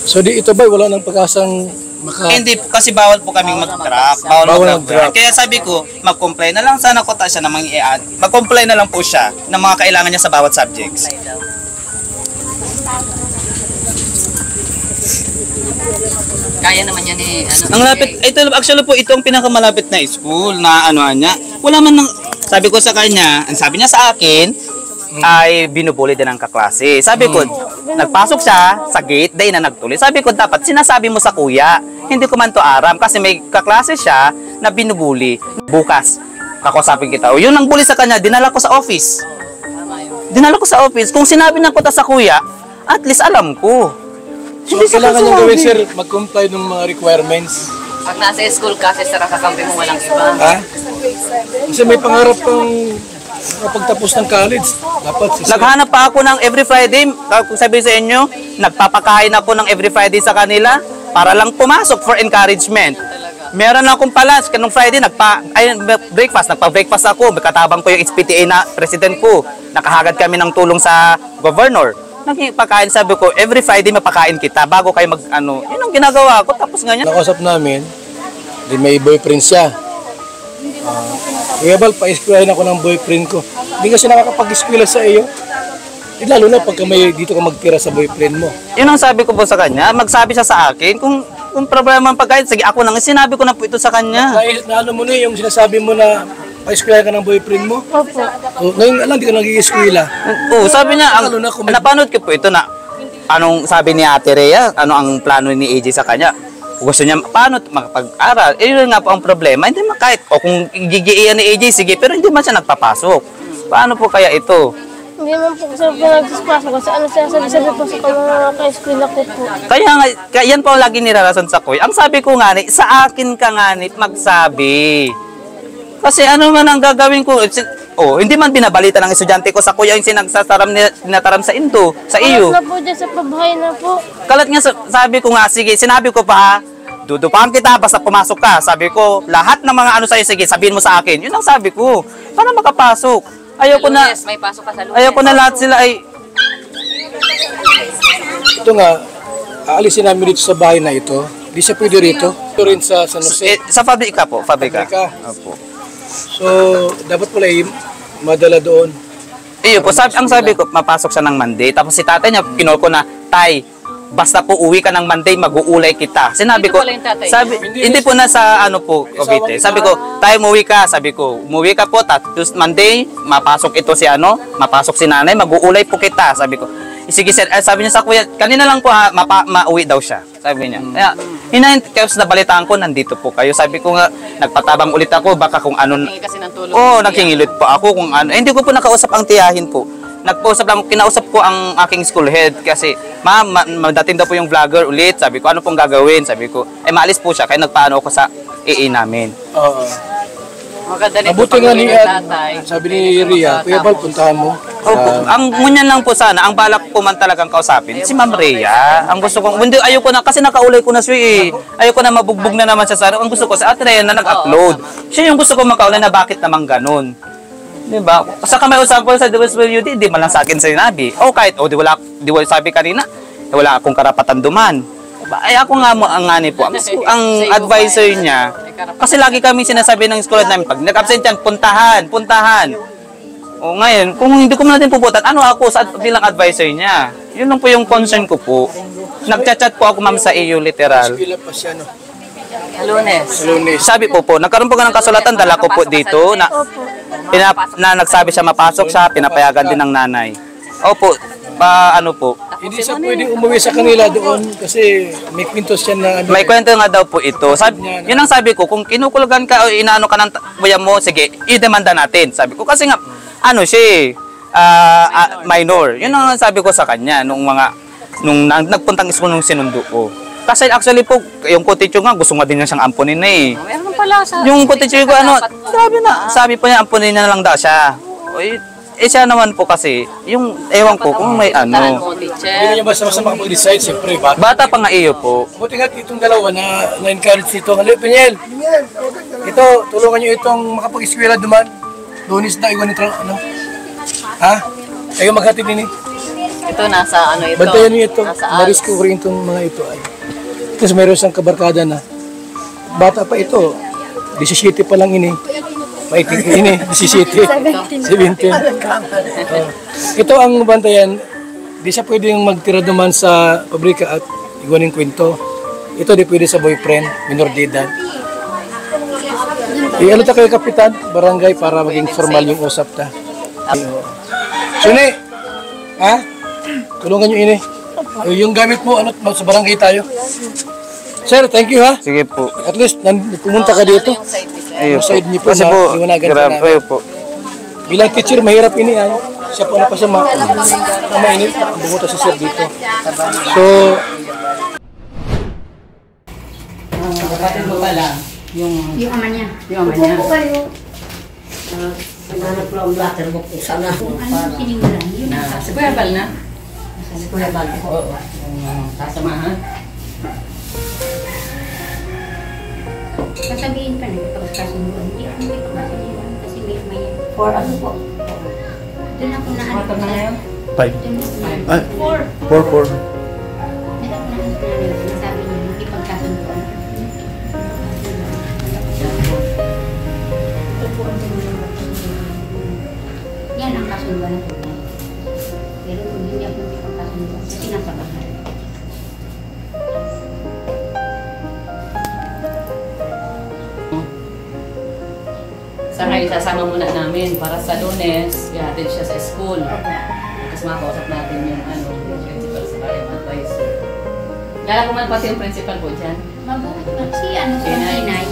So ito ba, wala nang pag-asang Hindi po, kasi bawal po kaming mag-drop. Bawal mag-drop. Kaya sabi ko, mag-comply na lang sana ko siya ng mga mag-comply na lang po siya ng mga kailangan niya sa bawat subjects. Kaya naman yan eh. Ang lapit, ito actually po, ito ang pinakamalapit na school na niya. Wala man sabi ko sa kanya, ang sabi niya sa akin, ay binubuli din ang kaklase. Sabi ko, nagpasok siya sa gate, dahil na nagtuloy. Sabi ko, dapat sinasabi mo sa kuya, hindi ko man to aram kasi may kaklase siya na binubuli. Bukas, kakusapin kita. O yun ang bully sa kanya, dinala ko sa office. Kung sinabi na ko sa kuya, at least alam ko. So, kailangan niyang gawin, sir, mag-comply ng mga requirements. Pag nasa school kasi, sir, kakampi mo walang iba. Ha? Kasi may pangarap kang pagtapos ng college. Dapat naghanap pa ako ng every Friday, kung sabi sa inyo, nagpapakain ako ng every Friday sa kanila para lang pumasok for encouragement. Meron akong palas, kanong Friday, nagpa-breakfast ako, katabang ko yung HPTA na president ko. Nakahagad kami ng tulong sa governor. Nagpakain, sabi ko, every Friday mapakain kita bago kayo yun ang ginagawa ko, tapos ganyan. Nakausap namin, di may boyfriend siya. Kuya Bal, pa-eskwelahin ako ng boyfriend ko. Hindi kasi nakakapag-eskwela sa iyo. Lalo na pagka dito ka magtira sa boyfriend mo. Yun ang sabi ko po sa kanya, magsabi siya sa akin, kung problema ang pagkain, sige ako nang sinabi ko na po ito sa kanya. Naano mo na yung sinasabi mo na pa-eskwela ka ng boyfriend mo? Opo. Ngayon alam, di ka nag-i-eskwela. Oo, sabi niya, napanood ko po ito na, anong sabi ni Ate Rhea, ano ang plano ni AJ sa kanya. Gusto niya, paano makapag-aral? Yun nga po ang problema, hindi man kahit, o kung gigiiyan ni AJ, sige, pero hindi man siya nagpapasok. Paano po kaya ito? Hindi man po kasi pinagsispasok kasi ano siya sabi po sa mga ka-eskwela ko po. Kaya yan po ang lagi nirarason sa kuya. Ang sabi ko nga, sa akin ka nga magsabi. Kasi ano man ang gagawin ko, hindi man binabalita ng estudyante ko sa kuya yung sinataram sa indo, sa iyo. Kalat na po dyan sa pabahay na po. Kalat nga, sabi ko nga, sige, sinabi ko pa, dudupahan kita basta pumasok ka. Sabi ko, lahat ng mga ano sa'yo, sige, sabihin mo sa akin. Yun ang sabi ko, para makapasok. Ayoko na, may pasok ka sa Lunes. ayoko na lahat sila ay... Ito nga, aalisin namin dito sa bahay na ito. Di siya pwede rito. Ito rin sa San Jose. Sa fabrika po, fabrika. Opo. So, dapat pala madala doon. Iyo po, ang sabi ko, mapasok siya ng Monday. Tapos si tatay niya, kinol ko na, Tay, basta po uwi ka ng Monday, mag-uulay kita. Sinabi ko, hindi po na sa ano po, Cavite. Sabi ko, Tay, umuwi ka. Sabi ko, umuwi ka po, tapos Monday, mapasok ito si mapasok si nanay, mag-uulay po kita. Sabi ko, sige sir, sabi niya sa kuya, kanina lang po mauwi daw siya. Sabi niya. Kaya, kasi nabalitaan ko, nandito po kayo. Sabi ko nga, nagpatabang ulit ako, baka kung ano. Naghingilit po ako kung ano. Hindi ko po nakausap ang tiyahin po. Nagpausap lang, kinausap ko ang aking school head kasi, ma'am, madating daw po yung vlogger ulit. Sabi ko, ano pong gagawin? Sabi ko, maalis po siya, kaya nagpaano ako sa AA namin. Mabuti nga ni sabi ni Rhea, Kuya Bal, puntahan mo. Opo. Ang ngunyan lang po sana, ang balak po man talagang kausapin, si Ma'am Rhea. Ang gusto ko, hindi, ayoko na, kasi nakaulay ko na siya eh. Ayoko na mabugbog na naman siya sa Ang gusto ko, sa Ate Rhea na nag-upload. Siya yung gusto ko makaulay na bakit naman ganun. Diba? Sa kamay usapol sa DSWD, di man lang sa akin sinabi. Kahit, di wala sabi kanina, wala akong karapatan duman. Ay ako nga mo ang ngani po. Ang advisor niya, kasi lagi kami sinasabi ng school namin, pag nag-absent yan, puntahan. O ngayon, kung hindi ko natin puputan, ano ako bilang advisor niya? Yun lang po yung concern ko po. Nagchat-chat po ako ma'am sa iyo, literal. Lunes. Sabi po, nagkaroon po ng kasulatan, dala ko po dito na nagsabi siya mapasok siya, pinapayagan din ng nanay. Opo, ano po. Hindi siya pwedeng umuwi sa kanila doon kasi may kwento siya na ano. May kwento nga daw po ito. Yun ang sabi ko, kung kinukulgan ka o inaano ka ng buya mo, sige, i-demanda natin. Sabi ko, kasi nga, siya minor. Yun ang sabi ko sa kanya nung nagpuntang school nung sinundo ko. Kasi actually po, yung kutityo nga, gusto nga din niya siyang ampunin na eh. Meron pala sa... Yung kutityo ko, sabi po niya, ampunin na lang daw siya. Siya naman po kasi, yung ewan ko kung may ano. Hindi niya basta makapag-decide, siyempre. Bata pa nga iyo po. Buti nga itong dalawa na-encourage ito. Piniel, ito, tulungan niyo itong makapag-eskwela duman. Lunis na iwan ito, Ha? Kayo maghatid din eh. Ito nasa ito. Bantayan niyo ito. Narisko ko rin itong mga ito. Kasi mayroon siyang kabarkada na bata pa ito. 17 pa lang ini. Maiting ini, 17. 17. Ito ang bantayan. Di siya pwedeng magtira naman sa pabrika at iguaning kwento. Ito di pwede sa boyfriend, minor de edad. Ano ta kay kapitan, barangay para maging formal yung usap ta. Suni, ha? Tulungan nyo ini. Yung gamit mo, ano, sa barangay tayo. Sir, thank you ha. Sige po. At least, pumunta ka dito. Ayun po. Side niyo po Kasi na po, iwanagan ka grabe namin. po. Bilang teacher, mahirap ini ay. Siya po na pa sa mainit. Bumunta si sir dito. So, kapatid mo pala, yung ama niya. Yung ama niya. Opo kayo. Sinanap ko ang blatter book kung sana. Ano sininggulan? Yun Na, si Kuya Bal na? Si Kuya Bal po. Oo. Yung kasamahan. Sasabihin pa na kapag kasunduan. Hindi ako may kasunduan kasi may For ano po? doon ako na ano. Ano na ngayon? 5. Ay, 4. 4. Sabi niya, hindi pagkasunduan. Yan ang kasunduan ng tunay. Pero kung hindi ako hindi pagkasunduan, kasi nasa bahay. Sa ngayon, sasama muna namin para sa Lunes, ihatid siya sa school. Tapos makausap natin yung yung principal sa kayong advisor. Lala ko man pati yung principal po dyan. Mabuti na si ano sa Inay.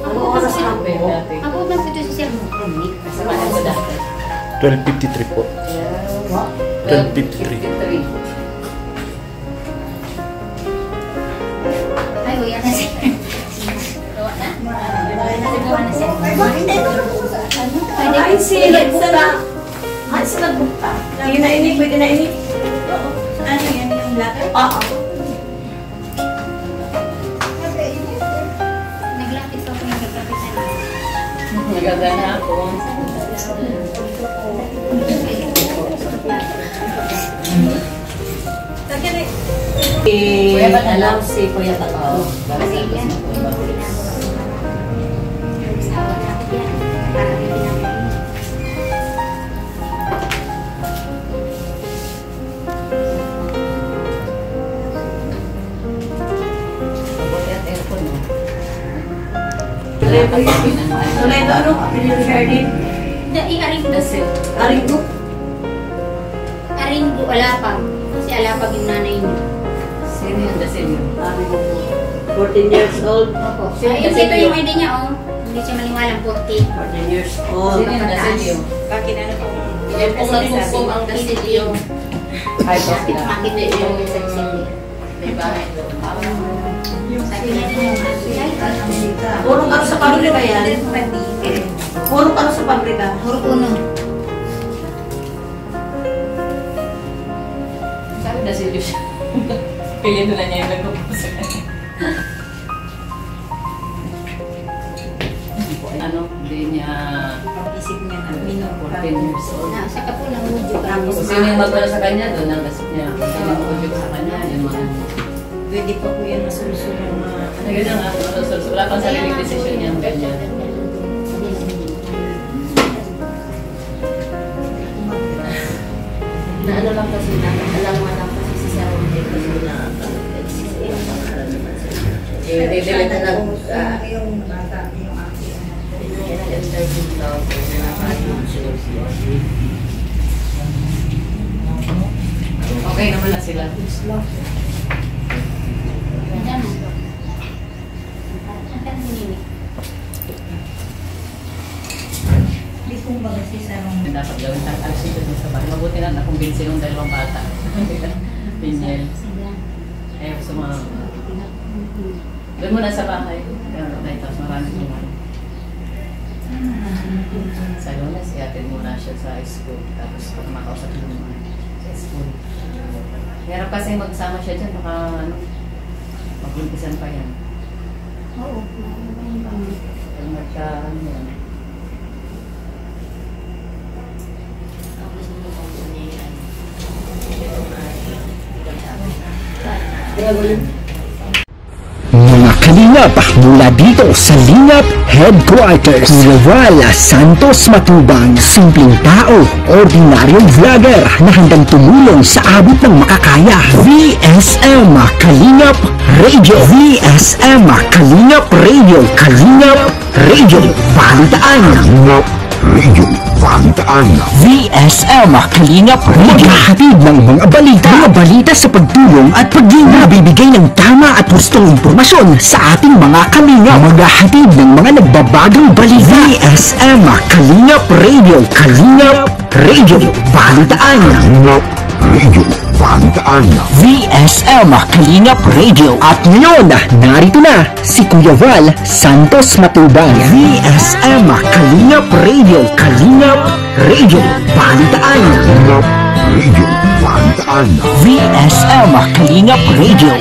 Ano oras na po dati? Mabuti na ito si Sir Mukrumik. Sa manang ko dati. 12:53 po. 12:53. 53. Ay, uyan na si Gawa na? Gawa na siya. Ay, sila buka. Ay, sila buka. Pwede na ini, pwede na ini. Ano yan yung lahat? Oo. Naglapit pa ako yung naglapitan. Maganda na ako. Kuya ba alam si Kuya Takaw? Kasi yan. Nagsawa na ako yan. Para may pinapalin. Toledo, ano? Apelido Shardin? Aringgo. Aringgo? Aringgo, Alapag. Kasi Alapag yung nanay niya. Sino yung dasil yun? Aringgo po. 14 years old. Opo. Ay, ito yung ID niya, oh. Hindi siya maniwalang 40. 14 years old. Sino yung dasil yun? Bakit ano pong... Ilan pong nagkukum ang dasil yun? Ay, bakit? Makita yung sa sili. May bahay doon. Sabi niya din Puro ano sa pabrika yan? Puro ano sa pabrika? Puro puno. Sabi dasil yun siya. Piliin na niya yung nagkukum sa kanya. Ano, hindi niya Isip niya na minor. 14 years old. Saka po ng udyo. Tapos Kung sino yung magpala sa kanya doon, ang gasip niya. Kung sino yung magpapit sa kanya, yung mga... pwede pa po yan masulusulan ng mga... Ayun na nga, wala pang sariling desisyon niya, ganyan. Na ano lang kasi na, alam mo lang kasi si Sarah hindi kasi na I-delete na lang. yung bata, yung aking Okay naman na sila. Dapat gawin ng action doon sa bahay. Mabuti na nakumbinsi yung dalawang bata. Pinyel. Ayaw sa mga... Doon muna sa bahay. Tapos marami muna. Sa Lunes, iatid muna siya sa school. Tapos pag makausap mo naman sa school. Hirap kasi magsama siya dyan. Baka mag-umpisan pa yan. Oo. Kaya magka... ano yan. kalingap mula dito sa Lingap Headquarters. Kuya Val Santos Matubang, simpleng tao, ordinaryong vlogger na handang tumulong sa abot ng makakaya. VSM Kalingap Radio. VSM Kalingap Radio. Kalingap Radio Balitaan. Kalingap Radio Balitaan. VSM Kalingap Radio. Maghahatid ng mga balita sa pagtulong at pagdina. Bibigay ng tama at gustong impormasyon sa ating mga kalingap. Maghahatid ng mga nagbabagang balita. VSM Kalingap Radio. Kalingap Radio Balitaan. Kalingap Radio Balitaan. VSM Kalingap Radio. At ngayon, narito na si Kuya Val Santos Matubang. VSM Kalingap Radio. Kalingap Radio Balitaan. Kalingap Radio Balitaan. VSM Kalingap Radio.